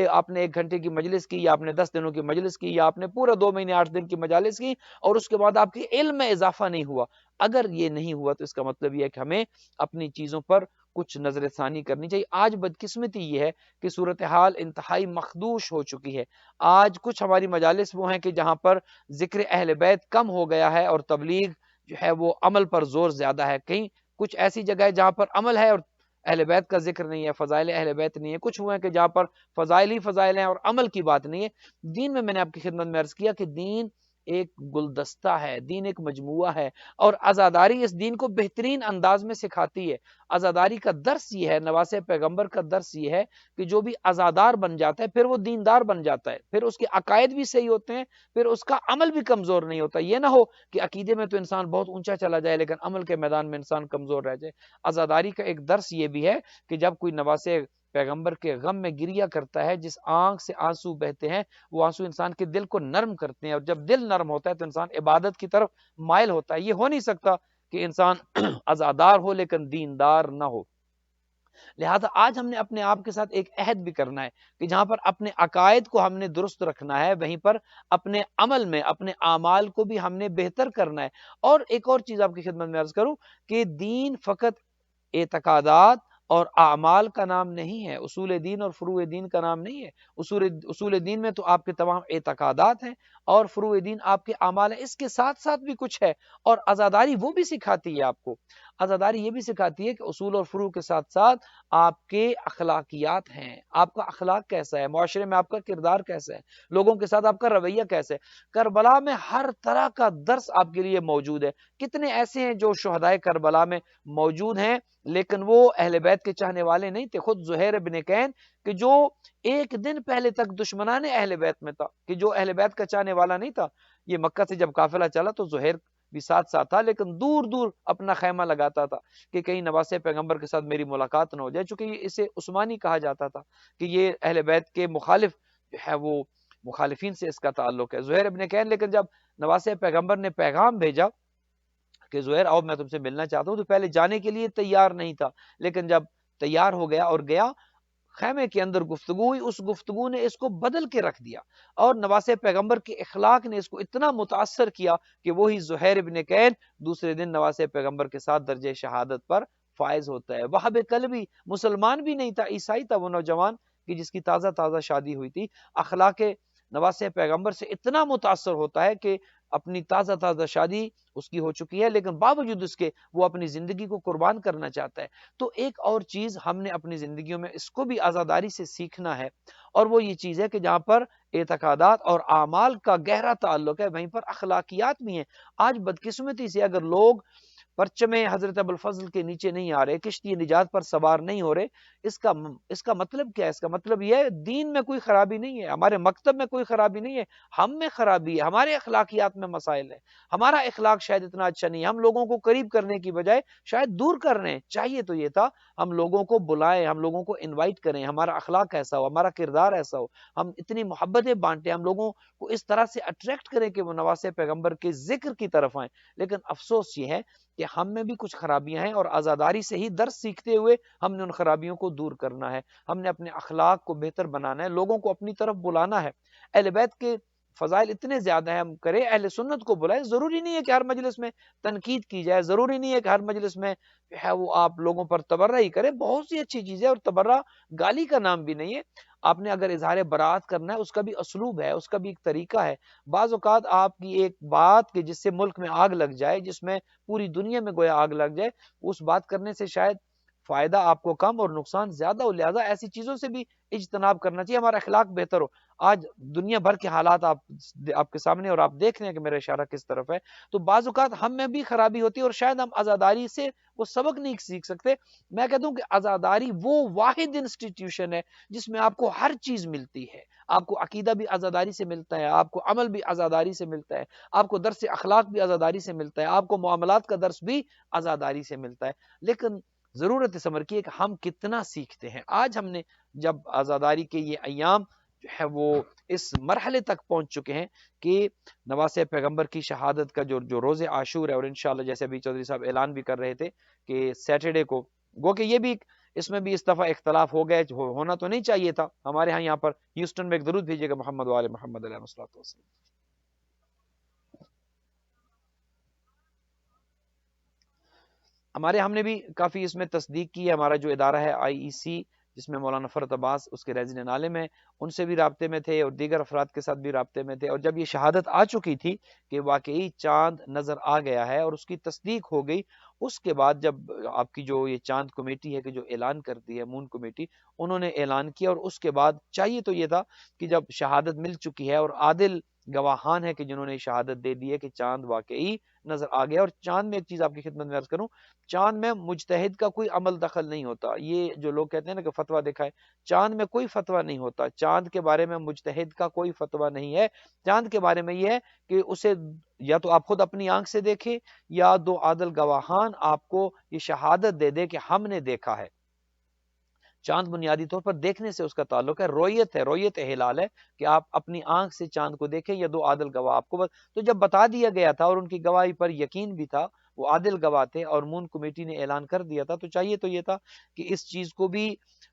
آپ نے 1 گھنٹے کی مجلس کی، یا آپ نے 10 دنوں کی مجلس کی، یا آپ نے پورا 2 مہینے 8 دن کی مجالس کی، اور اس کے بعد آپ کے علم میں اضافہ نہیں ہوا۔ اگر یہ نہیں ہوا تو اس کا مطلب یہ ہے کہ ہمیں اپنی چیزوں پر کچھ نظر ثانی کرنی چاہیے۔ آج بدقسمتی یہ ہے کہ صورتحال انتہائی مخدوش ہو چکی ہے۔ آج کچھ ہماری مجالس وہ ہیں کہ جہاں پر ذکر اہل بیت کم ہو گیا ہے اور تبلیغ جو ہے وہ عمل پر زور زیادہ ہے۔ کہیں کچھ ایسی جگہ ہے جہاں پر عمل ہے اور اہل بیت کا ذکر نہیں ہے، فضائل اہل بیت نہیں ہے۔ کچھ ہوئے ہیں کہ جہاں پر فضائل ہی فضائل ہیں اور عمل کی بات نہیں ہے۔ دین میں نے آپ کی خدمت میں عرض کیا کہ دین ایک گلدستہ ہے، دین ایک مجموعہ ہے، اور عزاداری اس دین کو بہترین انداز میں سکھاتی ہے۔ عزاداری کا درس یہ ہے، نواسہ پیغمبر کا درس یہ ہے کہ جو بھی عزادار بن جاتا ہے پھر وہ دیندار بن جاتا ہے، پھر اس کے عقائد بھی صحیح ہوتے ہیں، پھر اس کا عمل بھی کمزور نہیں ہوتا۔ یہ نہ ہو کہ عقیدے میں تو انسان بہت اونچا چلا جائے لیکن عمل کے میدان میں انسان کمزور رہ جائے۔ عزاداری کا ایک درس یہ بھی ہے کہ جب کوئی نواسہ پیغمبر کے غم میں گریہ کرتا ہے، جس آنکھ سے آنسو بہتے ہیں وہ آنسو انسان کے دل کو نرم کرتے ہیں، اور جب دل نرم ہوتا ہے تو انسان عبادت کی طرف مائل ہوتا ہے۔ یہ ہو نہیں سکتا کہ انسان عزادار ہو لیکن دیندار نہ ہو۔ لہذا آج ہم نے اپنے آپ کے ساتھ ایک عہد بھی کرنا ہے کہ جہاں پر اپنے عقائد کو ہم نے درست رکھنا ہے، وہیں پر اپنے عمل میں اپنے اعمال کو بھی ہم نے بہتر کرنا ہے۔ اور ایک اور چیز آپ کی خدمت میں عرض کروں کہ دین فقط اعتقادات اور اعمال کا نام نہیں ہے، اصول دین اور فروع دین کا نام نہیں ہے۔ اصول دین میں تو آپ کے تمام اعتقادات ہیں اور فروع دین آپ کے اعمال ہیں، اس کے ساتھ ساتھ بھی کچھ ہے، اور عزاداری وہ بھی سکھاتی ہے آپ کو۔ عزاداری یہ بھی سکھاتی ہے کہ اصول اور فروع کے ساتھ ساتھ آپ کے اخلاقیات ہیں، آپ کا اخلاق کیسا ہے، معاشرے میں آپ کا کردار کیسا ہے، لوگوں کے ساتھ آپ کا رویہ کیسا ہے۔ کربلا میں ہر طرح کا درس آپ کے لیے موجود ہے۔ کتنے ایسے ہیں جو شہدائے کربلا میں موجود ہیں لیکن وہ اہل بیت کے چاہنے والے نہیں تھے۔ خود زہیر ابن کین کہ جو ایک دن پہلے تک دشمنان اہل بیت میں تھا، کہ جو اہل بیت کا چاہنے والا نہیں تھا، یہ مکہ سے جب قافلہ چلا تو زہیر بھی ساتھ ساتھ تھا لیکن دور دور اپنا خیمہ لگاتا تھا کہ کہیں نواسہ پیغمبر کے ساتھ میری ملاقات نہ ہو جائے، چونکہ اسے عثمانی کہا جاتا تھا کہ یہ اہل بیت کے مخالف جو ہے وہ مخالفین سے اس کا تعلق ہے۔ زہیر ابن کین لیکن جب نواسہ پیغمبر نے پیغام بھیجا کہ زہیر آؤ میں تم سے ملنا چاہتا ہوں، تو پہلے جانے کے لیے تیار نہیں تھا، لیکن جب تیار ہو گیا اور گیا، خیمے کے اندر گفتگو ہوئی، اس گفتگو نے اس کو بدل کے رکھ دیا، اور نواسہ پیغمبر کے اخلاق نے اس کو اتنا متاثر کیا کہ وہی زہیر ابن کین دوسرے دن نواسہ پیغمبر کے ساتھ درجہ شہادت پر فائز ہوتا ہے۔ وہاب قلبی مسلمان بھی نہیں تھا، عیسائی تھا وہ نوجوان کہ جس کی تازہ تازہ شادی ہوئی تھی، اخلاق نواسہ پیغمبر سے اتنا متاثر ہوتا ہے کہ اپنی تازہ تازہ شادی اس کی ہو چکی ہے لیکن باوجود اس کے وہ اپنی زندگی کو قربان کرنا چاہتا ہے۔ تو ایک اور چیز ہم نے اپنی زندگیوں میں اس کو بھی عزاداری سے سیکھنا ہے، اور وہ یہ چیز ہے کہ جہاں پر اعتقادات اور اعمال کا گہرا تعلق ہے وہیں پر اخلاقیات بھی ہیں۔ آج بدقسمتی سے اگر لوگ پرچم حضرت ابوالفضل کے نیچے نہیں آ رہے، کشتی نجات پر سوار نہیں ہو رہے، اس کا مطلب کیا ہے؟ اس کا مطلب یہ ہے دین میں کوئی خرابی نہیں ہے، ہمارے مکتب میں کوئی خرابی نہیں ہے، ہم میں خرابی ہے، ہمارے اخلاقیات میں مسائل ہے، ہمارا اخلاق شاید اتنا اچھا نہیں ہے، ہم لوگوں کو قریب کرنے کی بجائے شاید دور کر رہے ہیں۔ چاہیے تو یہ تھا ہم لوگوں کو بلائیں، ہم لوگوں کو انوائٹ کریں، ہمارا اخلاق ایسا ہو، ہمارا کردار ایسا ہو، ہم اتنی محبتیں بانٹیں، ہم لوگوں کو اس طرح سے اٹریکٹ کریں کہ وہ نواسہ پیغمبر کے ذکر کی طرف آئیں۔ لیکن افسوس یہ ہے کہ ہم میں بھی کچھ خرابیاں ہیں، اور عزاداری سے ہی درس سیکھتے ہوئے ہم نے ان خرابیوں کو دور کرنا ہے، ہم نے اپنے اخلاق کو بہتر بنانا ہے، لوگوں کو اپنی طرف بلانا ہے۔ اہل بیت کے فضائل اتنے زیادہ ہیں، ہم کریں اہل سنت کو بلائیں، ضروری نہیں ہے کہ ہر مجلس میں تنقید کی جائے، ضروری نہیں ہے کہ ہر مجلس میں ہے وہ آپ لوگوں پر تبرہ ہی کریں، بہت سی اچھی چیزیں، اور تبرہ گالی کا نام بھی نہیں ہے۔ آپ نے اگر اظہار برات کرنا ہے اس کا بھی اسلوب ہے، اس کا بھی ایک طریقہ ہے۔ بعض اوقات آپ کی ایک بات کہ جس سے ملک میں آگ لگ جائے، جس میں پوری دنیا میں گویا آگ لگ جائے، اس بات کرنے سے شاید فائدہ آپ کو کم اور نقصان زیادہ ہو، لہذا ایسی چیزوں سے بھی اجتناب کرنا چاہیے، ہمارا اخلاق بہتر ہو۔ آج دنیا بھر کے حالات آپ کے سامنے، اور آپ دیکھ رہے ہیں کہ میرا اشارہ کس طرف ہے، تو بعض اوقات ہم میں بھی خرابی ہوتی ہے اور شاید ہم عزاداری سے وہ سبق نہیں سیکھ سکتے۔ میں کہتا ہوں کہ عزاداری وہ واحد انسٹیٹیوشن ہے جس میں آپ کو ہر چیز ملتی ہے، آپ کو عقیدہ بھی عزاداری سے ملتا ہے، آپ کو عمل بھی عزاداری سے ملتا ہے، آپ کو درس اخلاق بھی عزاداری سے ملتا ہے، آپ کو معاملات کا درس بھی عزاداری سے ملتا ہے۔ لیکن ضرورت اس امر کی ہے کہ ہم کتنا سیکھتے ہیں۔ آج ہم نے جب عزاداری کے یہ ایام جو ہے وہ اس مرحلے تک پہنچ چکے ہیں کہ نواسہ پیغمبر کی شہادت کا جو روز عاشور ہے، اور انشاءاللہ جیسے ابھی چودھری صاحب اعلان بھی کر رہے تھے کہ سیٹرڈے کو، گو کہ یہ بھی اس میں بھی اس دفعہ اختلاف ہو گئے، ہونا تو نہیں چاہیے تھا۔ ہمارے ہاں یہاں پر ہیوسٹن میں ایک درود بھیجیے گا محمد وآل محمد علیہ الصلوۃ والسلام۔ ہمارے ہم نے بھی کافی اس میں تصدیق کی ہے، ہمارا جو ادارہ ہے IEC جس میں مولانا فرت عباس اس کے ریزیڈنٹ عالم ہیں، ان سے بھی رابطے میں تھے اور دیگر افراد کے ساتھ بھی رابطے میں تھے، اور جب یہ شہادت آ چکی تھی کہ واقعی چاند نظر آ گیا ہے اور اس کی تصدیق ہو گئی، اس کے بعد جب آپ کی جو یہ چاند کمیٹی ہے کہ جو اعلان کرتی ہے، مون کمیٹی، انہوں نے اعلان کیا، اور اس کے بعد چاہیے تو یہ تھا کہ جب شہادت مل چکی ہے اور عادل گواہان ہیں کہ جنہوں نے شہادت دے دی ہے کہ چاند واقعی نظر آ گیا. اور چاند میں ایک چیز آپ کی خدمت میں عرض کروں، چاند میں مجتہد کا کوئی عمل دخل نہیں ہوتا. یہ جو لوگ کہتے ہیں نا کہ فتویٰ دکھائے، چاند میں کوئی فتویٰ نہیں ہوتا. چاند کے بارے میں مجتہد کا کوئی فتویٰ نہیں ہے. چاند کے بارے میں یہ ہے کہ اسے یا تو آپ خود اپنی آنکھ سے دیکھیں یا دو عادل گواہان آپ کو یہ شہادت دے دے کہ ہم نے دیکھا ہے. چاند بنیادی طور پر دیکھنے سے اس کا تعلق ہے، رویت ہے، رویت ہلال ہے کہ آپ اپنی آنکھ سے چاند کو دیکھیں یا دو عادل گواہ آپ کو تو جب بتا دیا گیا تھا اور ان کی گواہی پر یقین بھی تھا، وہ عادل گواہ تھے اور مون کمیٹی نے اعلان کر دیا تھا، تو چاہیے تو یہ تھا کہ اس چیز کو بھی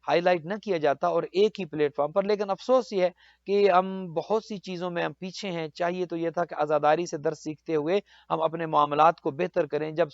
ہائی لائٹ نہ کیا جاتا اور ایک ہی پلیٹ فارم پر. لیکن افسوس یہ ہے کہ ہم بہت سی چیزوں میں ہم پیچھے ہیں. چاہیے تو یہ تھا کہ عزاداری سے درس سیکھتے ہوئے ہم اپنے معاملات کو بہتر کریں. جب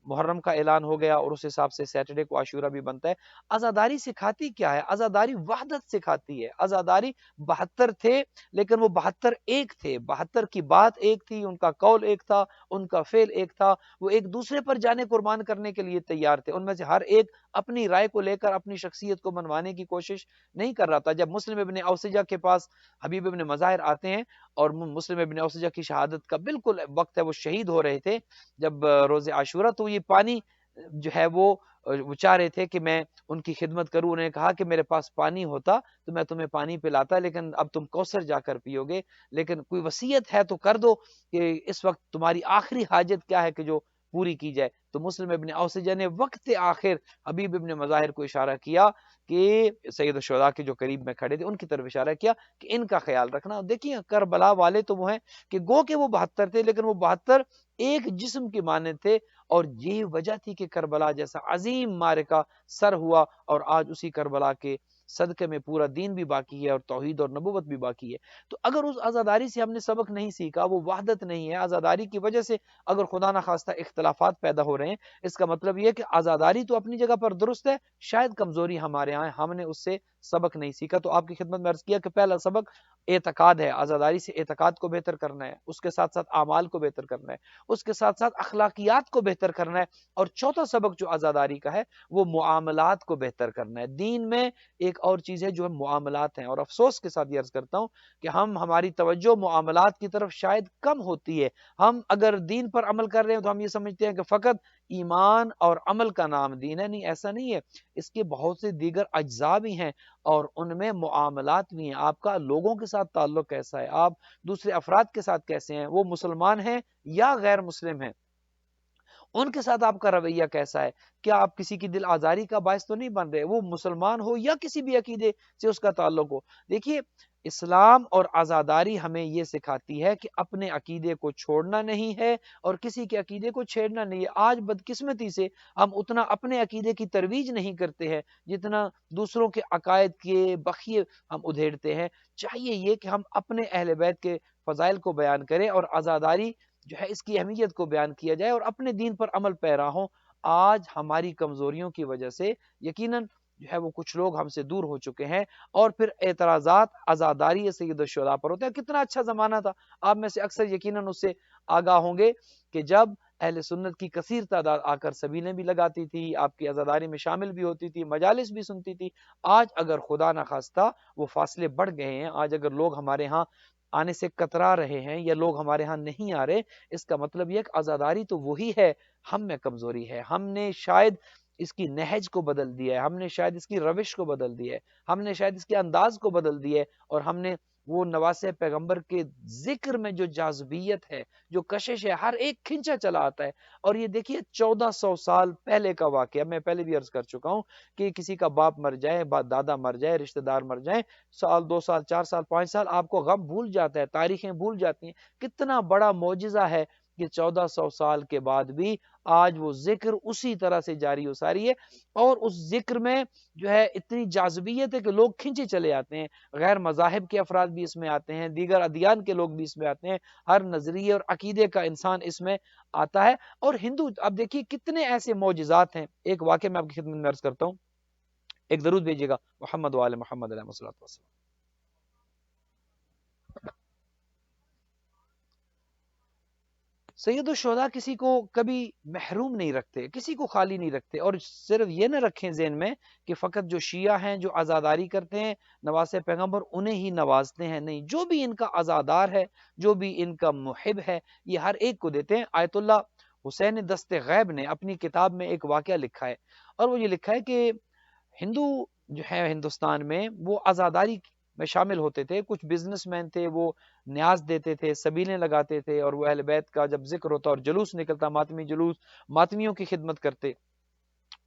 محرم کا اعلان ہو گیا اور اس حساب سے سیٹرڈے کو عاشورہ بھی بنتا ہے. عزاداری سکھاتی کیا ہے؟ عزاداری وحدت سکھاتی ہے. عزاداری 72 تھے لیکن وہ 72 ایک تھے. 72 کی بات ایک تھی، ان کا قول ایک تھا، ان کا فعل ایک تھا. وہ ایک دوسرے پر جانے قربان کرنے کے لیے تیار تھے. ان میں سے ہر ایک اپنی رائے کو لے کر اپنی شخصیت کو منوانے کی کوشش نہیں کر رہا تھا. جب مسلم ابن اوسجہ کے پاس حبیب ابن مظاہر آتے ہیں اور مسلم ابن اوسجہ کی شہادت کا بالکل وقت ہے، وہ شہید ہو رہے تھے جب روز عاشورہ، تو یہ پانی جو ہے وہ چاہ رہے تھے کہ میں ان کی خدمت کروں. انہوں نے کہا کہ میرے پاس پانی ہوتا تو میں تمہیں پانی پلاتا، لیکن اب تم کوثر جا کر پیو گے. لیکن کوئی وصیت ہے تو کر دو کہ اس وقت تمہاری آخری حاجت کیا ہے کہ جو پوری کی جائے. تو مسلم ابن اوسجہ نے وقت آخر حبیب ابن مظاہر کو اشارہ کیا کہ سید الشہداء کے جو قریب میں کھڑے تھے ان کی طرف اشارہ کیا کہ ان کا خیال رکھنا. دیکھیے کربلا والے تو وہ ہیں کہ گو کہ وہ 72 تھے لیکن وہ 72 ایک جسم کی مانند تھے. اور یہی وجہ تھی کہ کربلا جیسا عظیم معرکہ سر ہوا اور آج اسی کربلا کے صدقے میں پورا دین بھی باقی ہے اور توحید اور نبوت بھی باقی ہے. تو اگر اس عزاداری سے ہم نے سبق نہیں سیکھا، وہ وحدت نہیں ہے. عزاداری کی وجہ سے اگر خدا نخواستہ اختلافات پیدا ہو رہے ہیں، اس کا مطلب یہ ہے کہ عزاداری تو اپنی جگہ پر درست ہے، شاید کمزوری ہمارے ہاں ہے، ہم نے اس سے سبق نہیں سیکھا. تو آپ کی خدمت میں عرض کیا کہ پہلا سبق اعتقاد ہے. عزاداری سے اعتقاد کو بہتر کرنا ہے، اس کے ساتھ ساتھ اعمال کو بہتر کرنا ہے، اس کے ساتھ ساتھ اخلاقیات کو بہتر کرنا ہے. اور چوتھا سبق جو عزاداری کا ہے وہ معاملات کو بہتر کرنا ہے. دین میں ایک اور چیز ہے جو معاملات ہیں، اور افسوس کے ساتھ یہ عرض کرتا ہوں کہ ہماری توجہ معاملات کی طرف شاید کم ہوتی ہے. ہم اگر دین پر عمل کر رہے ہیں تو ہم یہ سمجھتے ہیں کہ فقط ایمان اور عمل کا نام دین ہے. نہیں، ایسا نہیں ہے. اس کے بہت سے دیگر اجزاء بھی ہیں اور ان میں معاملات بھی ہیں. آپ کا لوگوں کے ساتھ تعلق کیسا ہے، آپ دوسرے افراد کے ساتھ کیسے ہیں، وہ مسلمان ہیں یا غیر مسلم ہیں، ان کے ساتھ آپ کا رویہ کیسا ہے. کیا آپ کسی کی دل آزاری کا باعث تو نہیں بن رہے، وہ مسلمان ہو یا کسی بھی عقیدے سے اس کا تعلق ہو. دیکھیے اسلام اور عزاداری ہمیں یہ سکھاتی ہے کہ اپنے عقیدے کو چھوڑنا نہیں ہے اور کسی کے عقیدے کو چھیڑنا نہیں ہے. آج بدقسمتی سے ہم اتنا اپنے عقیدے کی ترویج نہیں کرتے ہیں جتنا دوسروں کے عقائد کے بخیے ہم ادھیڑتے ہیں. چاہیے یہ کہ ہم اپنے اہل بیت کے فضائل کو بیان کریں اور عزاداری جو ہے اس کی اہمیت کو بیان کیا جائے اور اپنے دین پر عمل پیرا ہوں. آج ہماری کمزوریوں کی وجہ سے یقیناً جو ہے وہ کچھ لوگ ہم سے دور ہو چکے ہیں اور پھر اعتراضات عزاداری سید الشہداء پر ہوتے ہیں. کتنا اچھا زمانہ تھا، آپ میں سے اکثر یقیناً اس سے آگاہ ہوں گے کہ جب اہل سنت کی کثیر تعداد آ کر سبیلیں بھی لگاتی تھی، آپ کی عزاداری میں شامل بھی ہوتی تھی، مجالس بھی سنتی تھی. آج اگر خدا نخواستہ وہ فاصلے بڑھ گئے ہیں، آج اگر لوگ ہمارے ہاں آنے سے کترا رہے ہیں یا لوگ ہمارے ہاں نہیں آ رہے، اس کا مطلب یہ کہ عزاداری تو وہی ہے، ہم میں کمزوری ہے. ہم نے شاید اس کی نہج کو بدل دیا ہے، ہم نے شاید اس کی روش کو بدل دیا ہے، ہم نے شاید اس کے انداز کو بدل دیا ہے اور ہم نے وہ نواسے پیغمبر کے ذکر میں جو جاذبیت ہے، جو کشش ہے، ہر ایک کھنچا چلا آتا ہے. اور یہ دیکھیے 1400 سال پہلے کا واقعہ، میں پہلے بھی عرض کر چکا ہوں کہ کسی کا باپ مر جائے، دادا مر جائے، رشتہ دار مر جائیں، سال 2 سال 4 سال 5 سال آپ کو غم بھول جاتا ہے، تاریخیں بھول جاتی ہیں. کتنا بڑا معجزہ ہے کہ 1400 سال کے بعد بھی آج وہ ذکر اسی طرح سے جاری و ساری ہے اور اس ذکر میں جو ہے اتنی جاذبیت ہے کہ لوگ کھنچے چلے آتے ہیں. غیر مذاہب کے افراد بھی اس میں آتے ہیں، دیگر ادیان کے لوگ بھی اس میں آتے ہیں، ہر نظریے اور عقیدے کا انسان اس میں آتا ہے. اور ہندو اب دیکھیے کتنے ایسے معجزات ہیں. ایک واقعہ میں آپ کی خدمت میں عرض کرتا ہوں، ایک درود بھیجیے گا محمد وآل محمد علیہ الصلوۃ والسلام. سید الشہداء کسی کو کبھی محروم نہیں رکھتے، کسی کو خالی نہیں رکھتے، اور صرف یہ نہ رکھیں ذہن میں کہ فقط جو شیعہ ہیں جو عزاداری کرتے ہیں نواسے پیغمبر انہیں ہی نوازتے ہیں، نہیں، جو بھی ان کا عزادار ہے، جو بھی ان کا محب ہے، یہ ہر ایک کو دیتے ہیں۔ آیت اللہ حسین دست غیب نے اپنی کتاب میں ایک واقعہ لکھا ہے، اور وہ یہ لکھا ہے کہ ہندو جو ہے ہندوستان میں وہ عزاداری میں شامل ہوتے تھے، کچھ بزنس مین تھے، وہ نیاز دیتے تھے، سبیلیں لگاتے تھے، اور وہ اہل بیت کا جب ذکر ہوتا اور جلوس نکلتا، ماتمی جلوس، ماتمیوں کی خدمت کرتے۔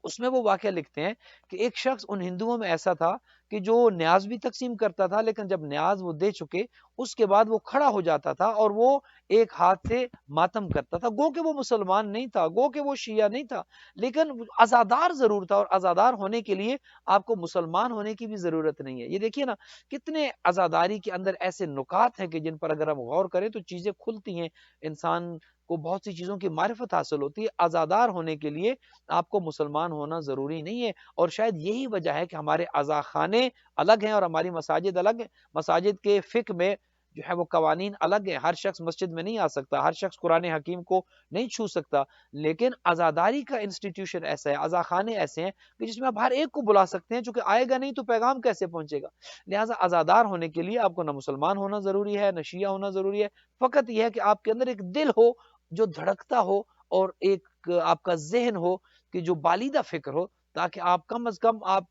اس میں وہ واقعہ لکھتے ہیں کہ ایک شخص ان ہندوؤں میں ایسا تھا کہ جو نیاز بھی تقسیم کرتا تھا، لیکن جب نیاز وہ دے چکے اس کے بعد وہ کھڑا ہو جاتا تھا اور وہ ایک ہاتھ سے ماتم کرتا تھا، گو کہ وہ مسلمان نہیں تھا، گو کہ وہ شیعہ نہیں تھا، لیکن عزادار ضرور تھا، اور عزادار ہونے کے لیے آپ کو مسلمان ہونے کی بھی ضرورت نہیں ہے۔ یہ دیکھیے نا کتنے عزاداری کے اندر ایسے نکات ہیں کہ جن پر اگر ہم غور کریں تو چیزیں کھلتی ہیں، انسان کو بہت سی چیزوں کی معرفت حاصل ہوتی ہے۔ عزادار ہونے کے لیے آپ کو مسلمان ہونا ضروری نہیں ہے، اور شاید یہی وجہ ہے کہ ہمارے عزا خانے الگ ہیں اور ہماری مساجد الگ ہیں۔ مساجد کے فقہ میں جو ہے وہ قوانین الگ ہیں، ہر شخص مسجد میں نہیں آ سکتا، ہر شخص قرآن حکیم کو نہیں چھو سکتا، لیکن عزاداری کا انسٹیٹیوشن ایسا ہے، عزا خانے ایسے ہیں کہ جس میں آپ ہر ایک کو بلا سکتے ہیں، چونکہ آئے گا نہیں تو پیغام کیسے پہنچے گا۔ لہٰذا عزادار ہونے کے لیے آپ کو نہ مسلمان ہونا ضروری ہے، نہ شیعہ ہونا ضروری ہے، فقط یہ ہے کہ آپ کے اندر ایک دل ہو جو دھڑکتا ہو، اور ایک آپ کا ذہن ہو کہ جو بالیدہ فکر ہو، تاکہ آپ کم از کم آپ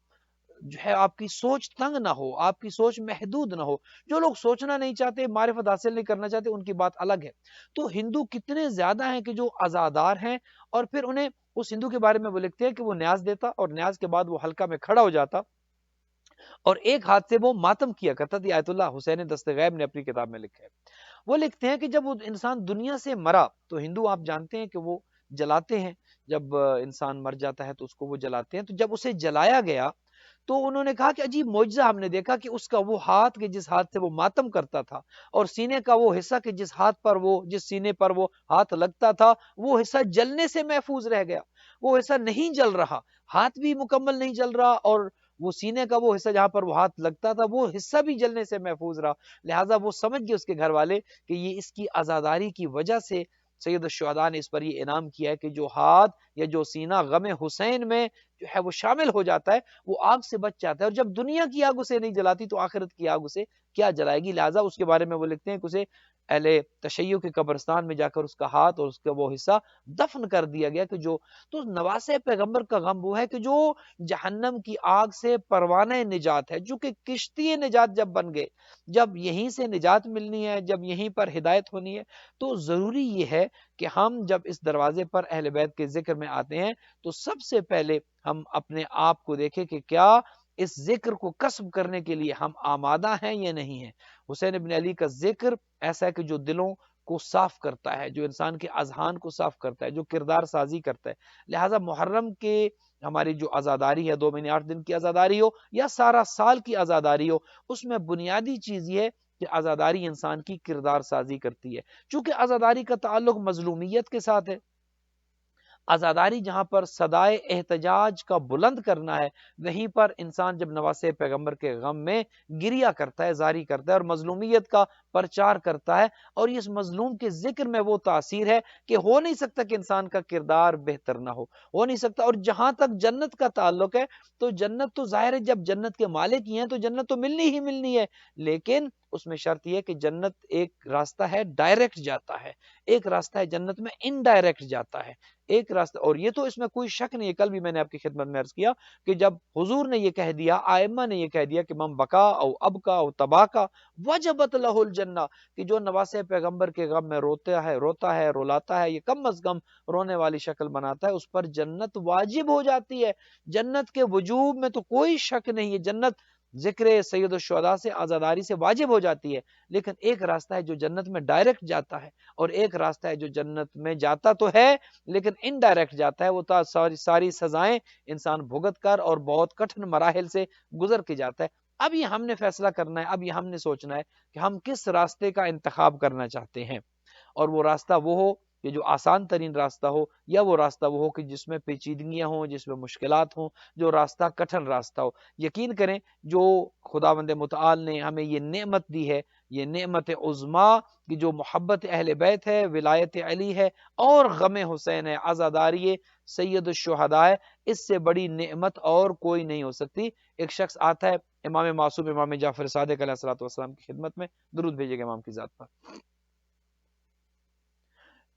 جو ہے آپ کی سوچ تنگ نہ ہو، آپ کی سوچ محدود نہ ہو۔ جو لوگ سوچنا نہیں چاہتے، معرفت حاصل نہیں کرنا چاہتے، ان کی بات الگ ہے۔ تو ہندو کتنے زیادہ ہیں کہ جو عزادار ہیں، اور پھر انہیں اس ہندو کے بارے میں وہ لکھتے ہیں کہ وہ نیاز دیتا اور نیاز کے بعد وہ حلقہ میں کھڑا ہو جاتا اور ایک ہاتھ سے وہ ماتم کیا کرتا تھا۔ آیت اللہ حسین دست غیب نے اپنی کتاب میں لکھا ہے۔ وہ لکھتے ہیں کہ جب وہ انسان دنیا سے مرا تو ہندو آپ جانتے ہیں کہ وہ جلاتے ہیں، جب انسان مر جاتا ہے تو اس کو وہ جلاتے ہیں، تو جب اسے جلایا گیا تو انہوں نے کہا کہ عجیب معجزہ ہم نے دیکھا کہ اس کا وہ ہاتھ کہ جس ہاتھ سے وہ ماتم کرتا تھا، اور سینے کا وہ حصہ کہ جس سینے پر وہ ہاتھ لگتا تھا، وہ حصہ جلنے سے محفوظ رہ گیا، وہ حصہ نہیں جل رہا، ہاتھ بھی مکمل نہیں جل رہا، اور وہ سینے کا وہ حصہ جہاں پر وہ ہاتھ لگتا تھا وہ حصہ بھی جلنے سے محفوظ رہا۔ لہٰذا وہ سمجھ گئے اس کے گھر والے کہ یہ اس کی عزاداری کی وجہ سے سید الشہداء نے اس پر یہ انعام کیا ہے کہ جو ہاتھ یا جو سینہ غم حسین میں جو ہے وہ شامل ہو جاتا ہے وہ آگ سے بچ جاتا ہے، اور جب دنیا کی آگ اسے نہیں جلاتی تو آخرت کی آگ اسے کیا جلائے گی۔ لہٰذا اس کے بارے میں وہ لکھتے ہیں کہ اسے اہل تشیع کے قبرستان میں جا کر اس کا ہاتھ اور اس کا وہ حصہ دفن کر دیا گیا، کہ جو تو نواسے پیغمبر کا غم وہ ہے کہ جو جہنم کی آگ سے پروانہ نجات ہے، جو کہ کشتی نجات جب بن گئے، جب یہیں سے نجات ملنی ہے، جب یہیں پر ہدایت ہونی ہے، تو ضروری یہ ہے کہ ہم جب اس دروازے پر اہل بیت کے ذکر میں آتے ہیں تو سب سے پہلے ہم اپنے آپ کو دیکھیں کہ کیا اس ذکر کو کسب کرنے کے لیے ہم آمادہ ہیں یا نہیں ہیں۔ حسین ابن علی کا ذکر ایسا ہے کہ جو دلوں کو صاف کرتا ہے، جو انسان کے اذہان کو صاف کرتا ہے، جو کردار سازی کرتا ہے۔ لہٰذا محرم کے ہماری جو عزاداری ہے، 2 مہینے 8 دن کی عزاداری ہو یا سارا سال کی عزاداری ہو، اس میں بنیادی چیز یہ ہے کہ عزاداری انسان کی کردار سازی کرتی ہے، چونکہ عزاداری کا تعلق مظلومیت کے ساتھ ہے۔ عزاداری جہاں پر صدائے احتجاج کا بلند کرنا ہے، وہیں پر انسان جب نواسے پیغمبر کے غم میں گریا کرتا ہے، زاری کرتا ہے اور مظلومیت کا پرچار کرتا ہے، اور اس مظلوم کے ذکر میں وہ تاثیر ہے کہ ہو نہیں سکتا کہ انسان کا کردار بہتر نہ ہو نہیں سکتا۔ اور جہاں تک جنت کا تعلق ہے تو جنت تو ظاہر ہے جب جنت کے مالک ہی ہیں تو جنت تو ملنی ہی ملنی ہے، لیکن اس میں شرط یہ کہ جنت ایک راستہ ہے ڈائریکٹ جاتا ہے، ایک راستہ ہے جنت میں انڈائریکٹ جاتا ہے، ایک راستہ، اور یہ تو اس میں کوئی شک نہیں ہے۔ کل بھی میں نے آپ کی خدمت میں عرض کیا کہ جب حضور نے یہ کہہ دیا، آئمہ نے یہ کہہ دیا کہ من بکا او ابکا او تباکا وجبت لہ الجنہ، کہ جو نواسے پیغمبر کے غم میں روتا ہے، رولاتا ہے، یہ کم از کم رونے والی شکل بناتا ہے، اس پر جنت واجب ہو جاتی ہے۔ جنت کے وجوب میں تو کوئی شک نہیں ہے، جنت ذکر سید الشہداء سے عزاداری سے واجب ہو جاتی ہے، لیکن ایک راستہ ہے جو جنت میں ڈائریکٹ جاتا ہے، اور ایک راستہ ہے جو جنت میں جاتا تو ہے لیکن انڈائریکٹ جاتا ہے، وہ ساری سزائیں انسان بھگت کر اور بہت کٹھن مراحل سے گزر کے جاتا ہے۔ اب یہ ہم نے فیصلہ کرنا ہے، اب یہ ہم نے سوچنا ہے کہ ہم کس راستے کا انتخاب کرنا چاہتے ہیں، اور وہ راستہ وہ ہو کہ جو آسان ترین راستہ ہو، یا وہ راستہ وہ ہو کہ جس میں پیچیدگیاں ہوں، جس میں مشکلات ہوں، جو راستہ کٹھن راستہ ہو۔ یقین کریں جو خداوند متعال نے ہمیں یہ نعمت دی ہے، یہ نعمت عظما کہ جو محبت اہل بیت ہے، ولایت علی ہے اور غم حسین ہے، عزاداری سید الشہداء ہے، اس سے بڑی نعمت اور کوئی نہیں ہو سکتی۔ ایک شخص آتا ہے امام معصوم امام جعفر صادق علیہ الصلوۃ والسلام کی خدمت میں، درود بھیجے گا امام کی ذات پر۔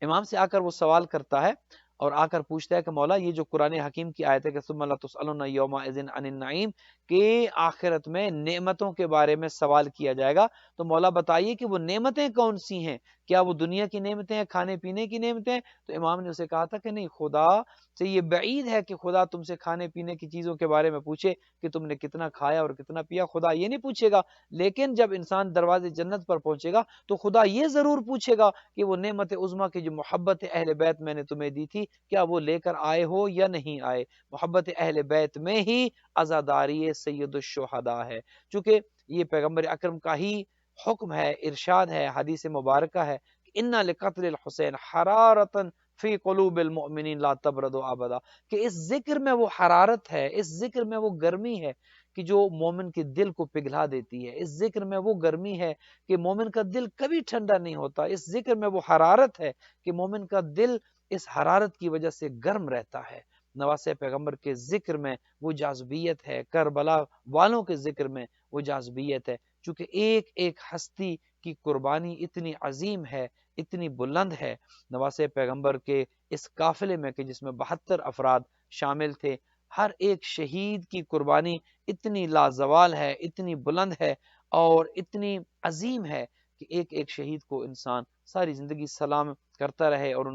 امام سے آ کر وہ سوال کرتا ہے اور آ کر پوچھتا ہے کہ مولا یہ جو قرآن حکیم کی آیت ہے کہ ثم لتسألن یومئذ عن النعیم، کہ آخرت میں نعمتوں کے بارے میں سوال کیا جائے گا، تو مولا بتائیے کہ وہ نعمتیں کون سی ہیں؟ کیا وہ دنیا کی نعمتیں ہیں، کھانے پینے کی نعمتیں ہیں؟ تو امام نے اسے کہا تھا کہ نہیں، خدا سے یہ بعید ہے کہ خدا تم سے کھانے پینے کی چیزوں کے بارے میں پوچھے کہ تم نے کتنا کھایا اور کتنا پیا، خدا یہ نہیں پوچھے گا۔ لیکن جب انسان دروازے جنت پر پہنچے گا تو خدا یہ ضرور پوچھے گا کہ وہ نعمت عظما کی جو محبت اہل بیت میں نے تمہیں دی تھی، کیا وہ لے کر آئے ہو یا نہیں آئے؟ محبت اہل بیت میں ہی عزاداری سید الشہداء ہے، چونکہ یہ پیغمبر اکرم کا ہی حکم ہے، ارشاد ہے، حدیث مبارکہ ہے کہ اِنَّ لِقَتْلِ الْحُسَيْنِ حَرَارَةً فی قلوب المؤمنین لا تبرد ابدا، کہ اس ذکر میں وہ حرارت ہے، اس ذکر میں وہ گرمی ہے کہ جو مومن کے دل کو پگھلا دیتی ہے، اس ذکر میں وہ گرمی ہے کہ مومن کا دل کبھی ٹھنڈا نہیں ہوتا، اس ذکر میں وہ حرارت ہے کہ مومن کا دل اس حرارت کی وجہ سے گرم رہتا ہے۔ نواسے پیغمبر کے ذکر میں وہ جاذبیت ہے، کربلا والوں کے ذکر میں وہ جاذبیت ہے، چونکہ ایک ایک ہستی کی قربانی اتنی عظیم ہے، اتنی بلند ہے۔ نواسے پیغمبر کے اس قافلے میں کہ جس میں 72 افراد شامل تھے، ہر ایک شہید کی قربانی اتنی لازوال ہے، اتنی بلند ہے اور اتنی عظیم ہے کہ ایک ایک شہید کو انسان ساری زندگی سلام کرتا رہے اور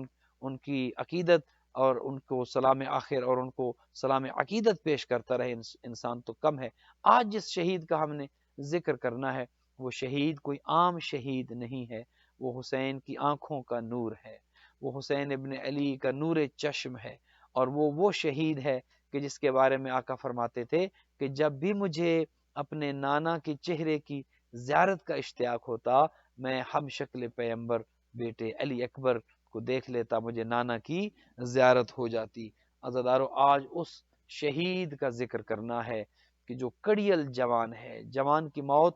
ان کی عقیدت اور ان کو سلام آخر اور ان کو سلام عقیدت پیش کرتا رہے انسان تو کم ہے۔ آج جس شہید کا ہم نے ذکر کرنا ہے وہ شہید کوئی عام شہید نہیں ہے، وہ حسین کی آنکھوں کا نور ہے، وہ حسین ابن علی کا نور چشم ہے، اور وہ شہید ہے کہ جس کے بارے میں آقا فرماتے تھے کہ جب بھی مجھے اپنے نانا کے چہرے کی زیارت کا اشتیاق ہوتا، میں ہم شکل پیغمبر بیٹے علی اکبر کو دیکھ لیتا، مجھے نانا کی زیارت ہو جاتی۔ عزادارو، آج اس شہید کا ذکر کرنا ہے کہ جو کڑیل جوان ہے۔ جوان کی موت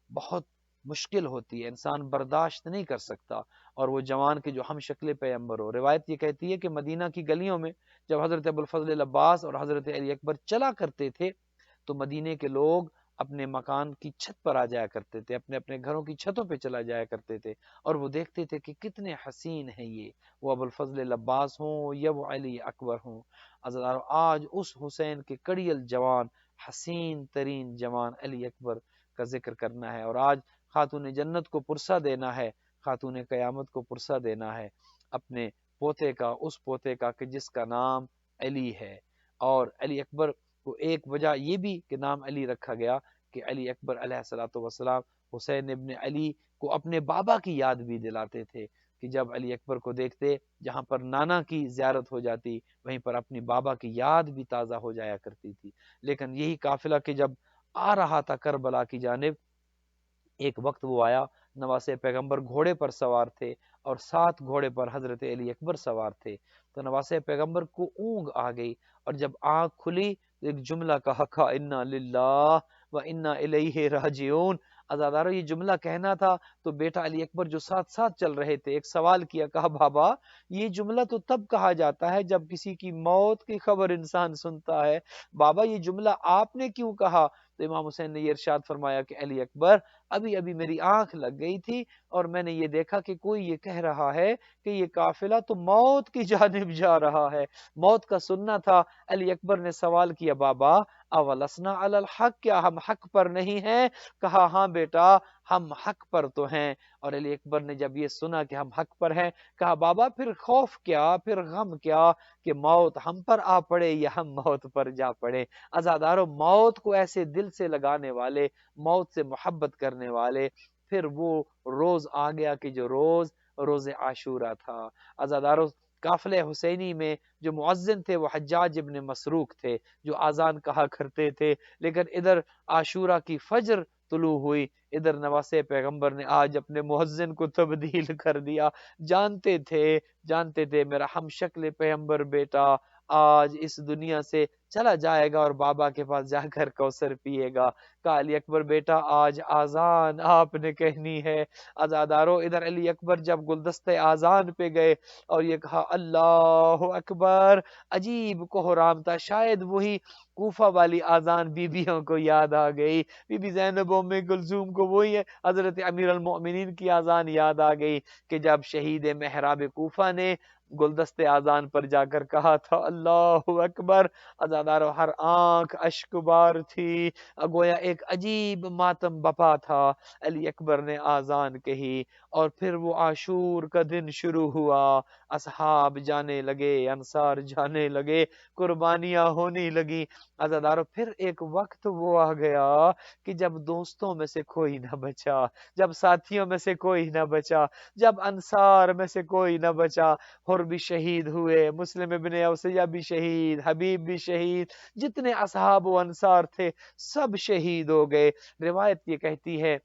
بہت مشکل ہوتی ہے، انسان برداشت نہیں کر سکتا، اور وہ جوان کے جو ہم شکل پیغمبر ہو۔ روایت یہ کہتی ہے کہ مدینہ کی گلیوں میں جب حضرت ابوالفضل عباس اور حضرت علی اکبر چلا کرتے تھے تو مدینے کے لوگ اپنے مکان کی چھت پر آ جایا کرتے تھے، اپنے اپنے گھروں کی چھتوں پہ چلا جایا کرتے تھے، اور وہ دیکھتے تھے کہ کتنے حسین ہیں یہ، وہ ابوالفضل عباس ہوں یا وہ علی اکبر ہوں۔ عزیزانو، آج اس حسین کے کڑیل جوان، حسین ترین جوان علی اکبر کا ذکر کرنا ہے، اور آج خاتون جنت کو پرسہ دینا ہے، خاتون قیامت کو پرسہ دینا ہے اپنے پوتے کا، اس پوتے کا کہ جس کا نام علی ہے۔ اور علی اکبر کو ایک وجہ یہ بھی کہ نام علی رکھا گیا کہ علی اکبر علیہ الصلوۃ والسلام حسین ابن علی کو اپنے بابا کی یاد بھی دلاتے تھے کہ جب علی اکبر کو دیکھتے، جہاں پر نانا کی زیارت ہو جاتی وہیں پر اپنی بابا کی یاد بھی تازہ ہو جایا کرتی تھی۔ لیکن یہی قافلہ کہ جب آ رہا تھا کربلا کی جانب، ایک وقت وہ آیا، نواسے پیغمبر گھوڑے پر سوار تھے اور ساتھ گھوڑے پر حضرت علی اکبر سوار تھے، تو نواسے پیغمبر کو اونگ آ گئی، اور جب آنکھ کھلی تو ایک جملہ کہا کہ انا للہ و انا الیہ راجعون۔ عزادارو، یہ جملہ کہنا تھا تو بیٹا علی اکبر جو ساتھ ساتھ چل رہے تھے ایک سوال کیا، کہا بابا یہ جملہ تو تب کہا جاتا ہے جب کسی کی موت کی خبر انسان سنتا ہے، بابا یہ جملہ آپ نے کیوں کہا؟ تو امام حسین نے یہ ارشاد فرمایا کہ علی اکبر، ابھی ابھی میری آنکھ لگ گئی تھی اور میں نے یہ دیکھا کہ کوئی یہ کہہ رہا ہے کہ یہ قافلہ تو موت کی جانب جا رہا ہے، موت کا سننا تھا۔ علی اکبر نے سوال کیا، بابا اولسنا علی الحق، کیا ہم حق پر نہیں ہیں؟ کہا ہاں بیٹا، ہم حق پر تو ہیں۔ اور علی اکبر نے جب یہ سنا کہ ہم حق پر ہیں، کہا بابا پھر خوف کیا، پھر غم کیا کہ موت ہم پر آ پڑے یا ہم موت پر جا پڑے؟ عزادارو، موت کو ایسے دل سے لگانے والے، موت سے محبت کرنے والے، پھر وہ روز آ گیا کہ جو روز عاشورہ تھا۔ عزادارو، قافلہ حسینی میں جو مؤذن تھے وہ حجاج ابن مسروق تھے جو آذان کہا کرتے تھے، لیکن ادھر عاشورہ کی فجر طلوع ہوئی، ادھر نواسے پیغمبر نے آج اپنے مؤذن کو تبدیل کر دیا۔ جانتے تھے میرا ہم شکل پیغمبر بیٹا آج اس دنیا سے چلا جائے گا اور بابا کے پاس جا کر کوثر پیے گا۔ کہا علی اکبر بیٹا آج آزان آپ نے کہنی ہے۔ عزادارو ادھر علی اکبر جب گلدستے آزان پہ گئے اور یہ کہا اللہ اکبر، عجیب کوہرام تھا، شاید وہی کوفہ والی آزان بیویوں کو یاد آ گئی، بی بی زینب ام کلثوم کو وہی ہے حضرت امیر المؤمنین کی آزان یاد آ گئی کہ جب شہید محراب کوفہ نے گلدست آزان پر جا کر کہا تھا اللہ اکبر، عزادارو ہر آنکھ اشک بار تھی، گویا ایک عجیب ماتم بپا تھا۔ علی اکبر نے آزان کہی اور پھر وہ عاشور کا دن شروع ہوا، اصحاب جانے لگے، انصار جانے لگے، قربانیاں ہونے لگی۔ عزادارو پھر ایک وقت وہ آ گیا کہ جب دوستوں میں سے کوئی نہ بچا، جب ساتھیوں میں سے کوئی نہ بچا، جب انصار میں سے کوئی نہ بچا، حر بھی شہید ہوئے، مسلم ابن اوسیہ بھی شہید، حبیب بھی شہید، جتنے اصحاب و انصار تھے سب شہید ہو گئے۔ روایت یہ کہتی ہے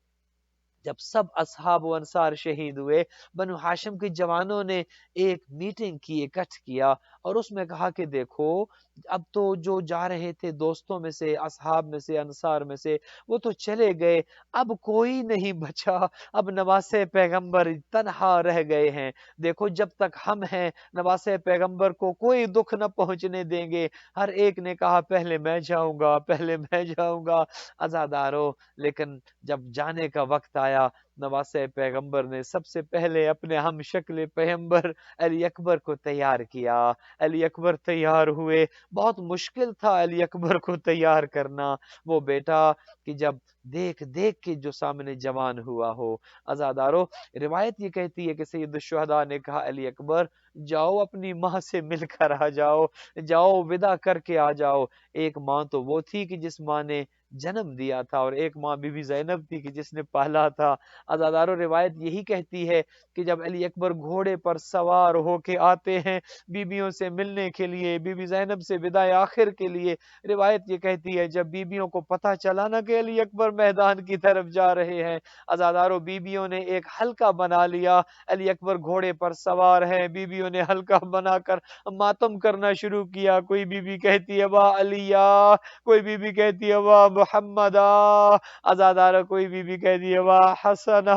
جب سب اصحاب و انصار شہید ہوئے، بنو ہاشم کے جوانوں نے ایک میٹنگ کی، اکٹھ کیا اور اس میں کہا کہ دیکھو اب تو جو جا رہے تھے دوستوں میں سے، اصحاب میں سے، انصار میں سے، وہ تو چلے گئے، اب کوئی نہیں بچا، اب نواسے پیغمبر تنہا رہ گئے ہیں۔ دیکھو جب تک ہم ہیں نواسے پیغمبر کو کوئی دکھ نہ پہنچنے دیں گے۔ ہر ایک نے کہا پہلے میں جاؤں گا، پہلے میں جاؤں گا۔ عزادارو لیکن جب جانے کا وقت آیا، نواسے پیغمبر نے سب سے پہلے اپنے ہم شکل پیغمبر علی اکبر کو تیار کیا۔ علی اکبر تیار ہوئے، بہت مشکل تھا علی اکبر کو تیار کرنا، وہ بیٹا کہ جب دیکھ کے جو سامنے جوان ہوا ہو۔ عزادارو روایت یہ کہتی ہے کہ سید الشہداء نے کہا علی اکبر جاؤ اپنی ماں سے مل کر آ جاؤ، جاؤ ودا کر کے آ جاؤ۔ ایک ماں تو وہ تھی کہ جس ماں نے جنم دیا تھا اور ایک ماں بی بی زینب تھی کہ جس نے پالا تھا۔ عزادارو روایت یہی کہتی ہے کہ جب علی اکبر گھوڑے پر سوار ہو کے آتے ہیں بیویوں سے ملنے کے لیے، بی بی زینب سے وداع آخر کے لیے، روایت یہ کہتی ہے جب بیویوں کو پتہ چلا نا کہ علی اکبر میدان کی طرف جا رہے ہیں، عزادارو بیویوں نے ایک حلقہ بنا لیا، علی اکبر گھوڑے پر سوار ہیں، بیویوں نے حلقہ بنا کر ماتم کرنا شروع کیا۔ کوئی بیوی کہتی ہے واہ علیہ، کوئی بیوی کہتی ہے واہ محمدہ، عزادارہ کوئی بیوی کہتی ہے واہ حسنہ۔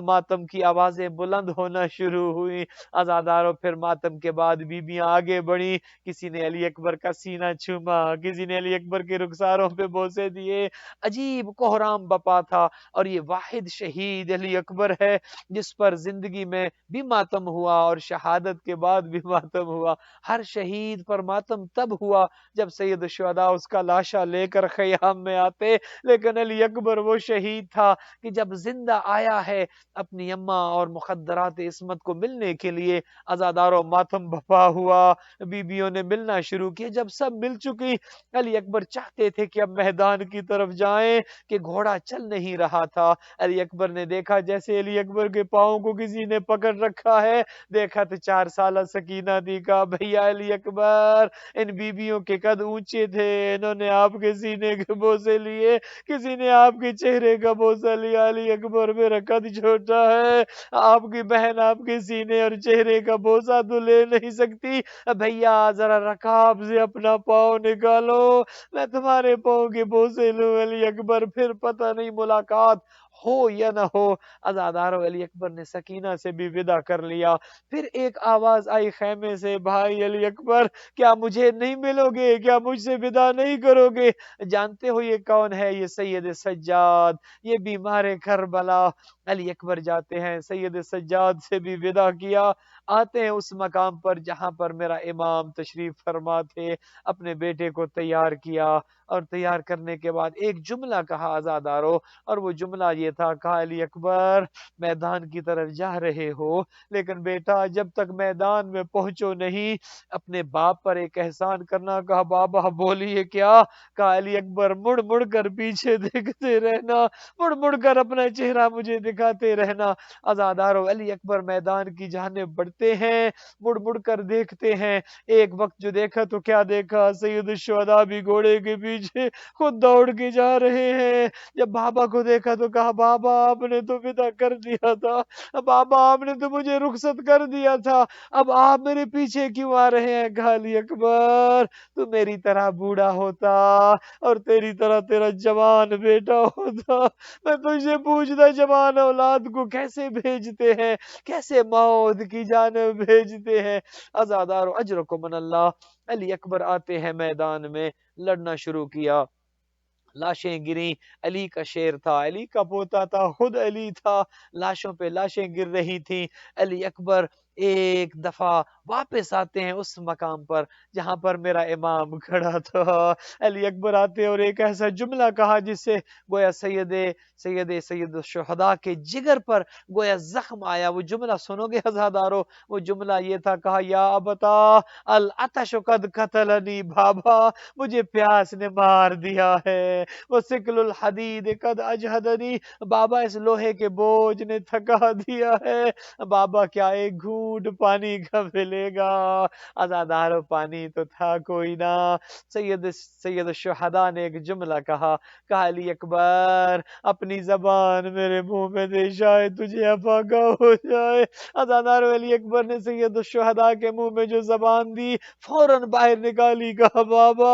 ماتم کی آوازیں بلند ہونا شروع ہوئی۔ عزاداروں پھر ماتم کے بعد بیویاں آگے بڑھی، کسی نے علی اکبر کا سینہ چوما، کسی نے علی اکبر کے رخساروں پہ بوسے دیے، عجیب کوہرام بپا تھا۔ اور یہ واحد شہید علی اکبر ہے جس پر زندگی میں بھی ماتم ہوا اور شہادت کے بعد بھی ماتم ہوا۔ ہر شہید پر ماتم تب ہوا جب سید الشہداء اس کا لاشا لے کر خیام میں آتے، لیکن علی اکبر وہ شہید تھا کہ جب زندہ آیا ہے اپنی اماں اور مخدرات عصمت کو ملنے کے لیے، عزاداروں ماتم بپا ہوا، بیویوں نے ملنا شروع کیا۔ جب سب مل چکی، علی اکبر چاہتے تھے کہ اب میدان کی طرف جائیں کہ گھوڑا چل نہیں رہا تھا۔ علی اکبر نے دیکھا جیسے علی اکبر کے پاؤں کو کسی نے پکڑ رکھا ہے، دیکھا تو 4 سالہ سکینہ دی کا بھیا علی اکبر، ان بیویوں کے قد اونچے تھے، انہوں نے آپ کے سینے کے بوسے لیے، کسی نے آپ کے چہرے کا بوسہ لیا۔ علی اکبر میرا قد چھوٹا ہے، آپ کی بہن آپ کے سینے اور چہرے کا بوسہ تو لے نہیں سکتی، بھیا ذرا رکاب سے اپنا پاؤں نکالو میں تمہارے پاؤں کے بوسے لوں۔ علی اکبر پھر پتہ نہیں ملاقات ہو یا نہ ہو، عزادارو علی اکبر نے سکینہ سے بھی ودا کر لیا۔ پھر ایک آواز آئی خیمے سے، بھائی علی اکبر کیا مجھے نہیں ملو گے، کیا مجھ سے ودا نہیں کرو گے؟ جانتے ہو یہ کون ہے؟ یہ سید سجاد، یہ بیمار کربلا۔ علی اکبر جاتے ہیں، سید سجاد سے بھی ودا کیا، آتے ہیں اس مقام پر جہاں پر میرا امام تشریف فرما تھے، اپنے بیٹے کو تیار کیا اور تیار کرنے کے بعد ایک جملہ کہا عزادارو، اور وہ جملہ یہ تھا، کہا علی اکبر میدان کی طرف جا رہے ہو لیکن بیٹا جب تک میدان میں پہنچو نہیں اپنے باپ پر ایک احسان کرنا۔ کہا بابا بولیے کیا؟ کہا علی اکبر مڑ مڑ کر پیچھے دیکھتے رہنا، مڑ مڑ کر اپنا چہرہ مجھے دکھاتے رہنا۔ عزادارو علی اکبر میدان کی جانب بڑھتے ہیں، مڑ مڑ کر دیکھتے ہیں۔ ایک وقت جو دیکھا تو کیا دیکھا، سید الشہداء بھی گھوڑے کے پیچھے خود دوڑ کے جا رہے ہیں۔ جب بابا کو دیکھا تو کہا بابا آپ نے تو فدا کر دیا تھا، بابا آپ نے تو مجھے رخصت کر دیا تھا، اب آپ میرے پیچھے کیوں آ رہے ہیں؟ کہا علی اکبر تو میری طرح بوڑھا ہوتا اور تیری طرح تیرا جوان بیٹا ہوتا، میں تجھ سے پوچھتا جوان اولاد کو کیسے بھیجتے ہیں، کیسے موت کی جانب بھیجتے ہیں؟ عزادارو اجرکم من اللہ۔ علی اکبر آتے ہیں میدان میں، لڑنا شروع کیا، لاشیں گریں۔ علی کا شیر تھا، علی کا پوتا تھا، خود علی تھا، لاشوں پہ لاشیں گر رہی تھیں۔ علی اکبر ایک دفعہ واپس آتے ہیں اس مقام پر جہاں پر میرا امام کھڑا تھا۔ علی اکبر آتے اور ایک ایسا جملہ کہا جس سے گویا سید الشہداء کے جگر پر گویا زخم آیا۔ وہ جملہ سنو گے عزادارو، وہ جملہ یہ تھا، کہا یا ابتا العطش قد قتلنی، بابا مجھے پیاس نے مار دیا ہے، وہ سکل الحدید قد اجہدنی، بابا اس لوہے کے بوجھ نے تھکا دیا ہے، بابا کیا ایک گھونٹ پانی کا ملے گا؟ عزادارو پانی تو تھا کوئی نہ۔ سید الشہداء نے ایک جملہ کہا علی اکبر اپنی زبان میرے منہ میں دے، شاید تجھے افاقہ ہو جائے۔ عزادارو علی اکبر نے سید الشہداء کے منہ میں جو زبان دی فوراً باہر نکالی، کہا بابا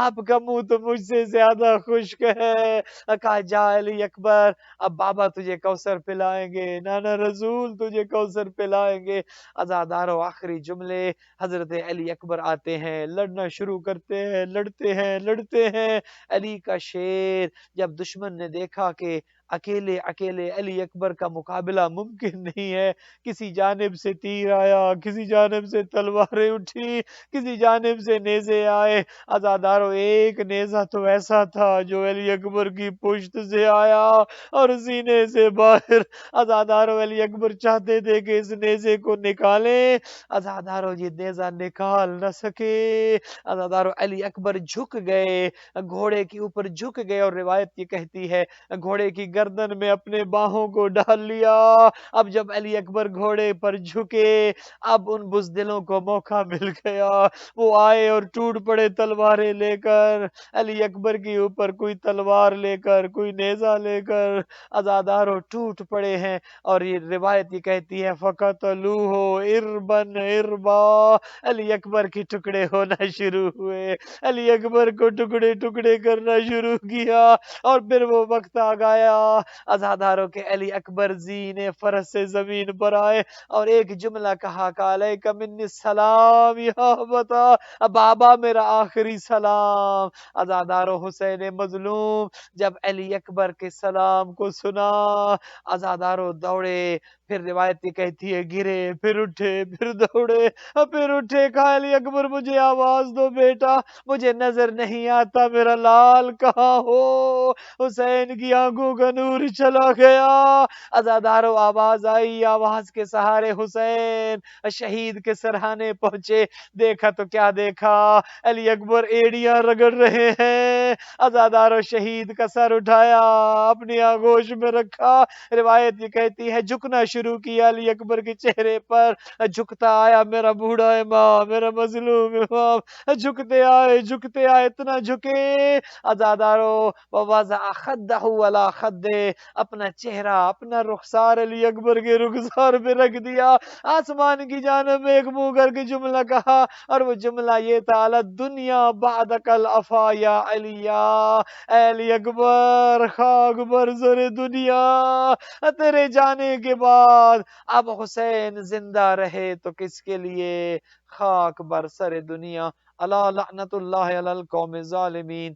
آپ کا منہ تو مجھ سے زیادہ خشک ہے۔ کہا جا علی اکبر اب بابا تجھے کوثر پلائیں گے، نانا رسول تجھے کوثر پلائیں گے۔ عزادارو آخری جملے، حضرت علی اکبر آتے ہیں، لڑنا شروع کرتے ہیں، لڑتے ہیں۔ علی کا شیر، جب دشمن نے دیکھا کہ اکیلے علی اکبر کا مقابلہ ممکن نہیں ہے، کسی جانب سے تیر آیا، کسی جانب سے تلواریں اٹھی، کسی جانب سے نیزے آئے، عزادارو ایک نیزہ تو ایسا تھا جو علی اکبر کی پشت سے آیا اور سینے سے باہر۔ عزادارو علی اکبر چاہتے تھے کہ اس نیزے کو نکالیں، عزادارو یہ نیزہ نکال نہ سکے۔ عزادارو علی اکبر جھک گئے، گھوڑے کے اوپر جھک گئے، اور روایت یہ کہتی ہے گھوڑے کی گردن میں اپنے باہوں کو ڈال لیا۔ اب جب علی اکبر گھوڑے پر جھکے، اب ان بزدلوں کو موقع مل گیا، وہ آئے اور ٹوٹ پڑے تلواریں لے کر علی اکبر کے اوپر، کوئی تلوار لے کر، کوئی نیزہ لے کر، عزادارو ٹوٹ پڑے ہیں۔ اور یہ روایت یہ کہتی ہے فَقَتَلُوهُ عِرْبًا عِرْبًا، علی اکبر کی ٹکڑے ہونا شروع ہوئے، علی اکبر کو ٹکڑے ٹکڑے کرنا شروع کیا۔ اور پھر وہ وقت آ گیا عزادارو کہ علی اکبر زین فرس سے زمین پر آئے اور ایک جملہ کہا علیک منی السلام یا بتا، بابا میرا آخری سلام۔ عزادارو حسین مظلوم جب علی اکبر کے سلام کو سنا، عزادارو دوڑے، پھر روایت یہ کہتی ہے گرے، پھر اٹھے، پھر دوڑے، پھر اٹھے، کہا علی اکبر مجھے آواز دو بیٹا، مجھے نظر نہیں آتا میرا لال کہاں ہو؟ حسین کی آنکھوں کا نور چلا گیا۔ عزادارو آواز آئی، آواز کے سہارے حسین شہید کے سرہانے پہنچے، دیکھا تو کیا دیکھا، علی اکبر ایڑیاں رگڑ رہے ہیں۔ عزادارو شہید کا سر اٹھایا، اپنی آغوش میں رکھا، روایت یہ کہتی ہے جھکنا شروع کیا علی اکبر کے چہرے پر، جھکتا آیا میرا بوڑھا امام، میرا مظلوم امام، جھکتے آئے، اتنا جھکے عزادارو وَوَضَعَ خَدَّهُ عَلَى خَدِّهِ، اپنا چہرہ، اپنا رخسار علی اکبر کے رخسار پہ رکھ دیا، آسمان کی جانب میں ایک منہ کر کے جملہ کہا، اور وہ جملہ یہ تھا الدنیا بعدک الافا یا علی، اے علی اکبر خاک بر سر دنیا، تیرے جانے کے بعد اب حسین زندہ رہے تو کس کے لیے، خاک بر سر دنیا۔ الا لعنت اللہ علی القوم الظالمین۔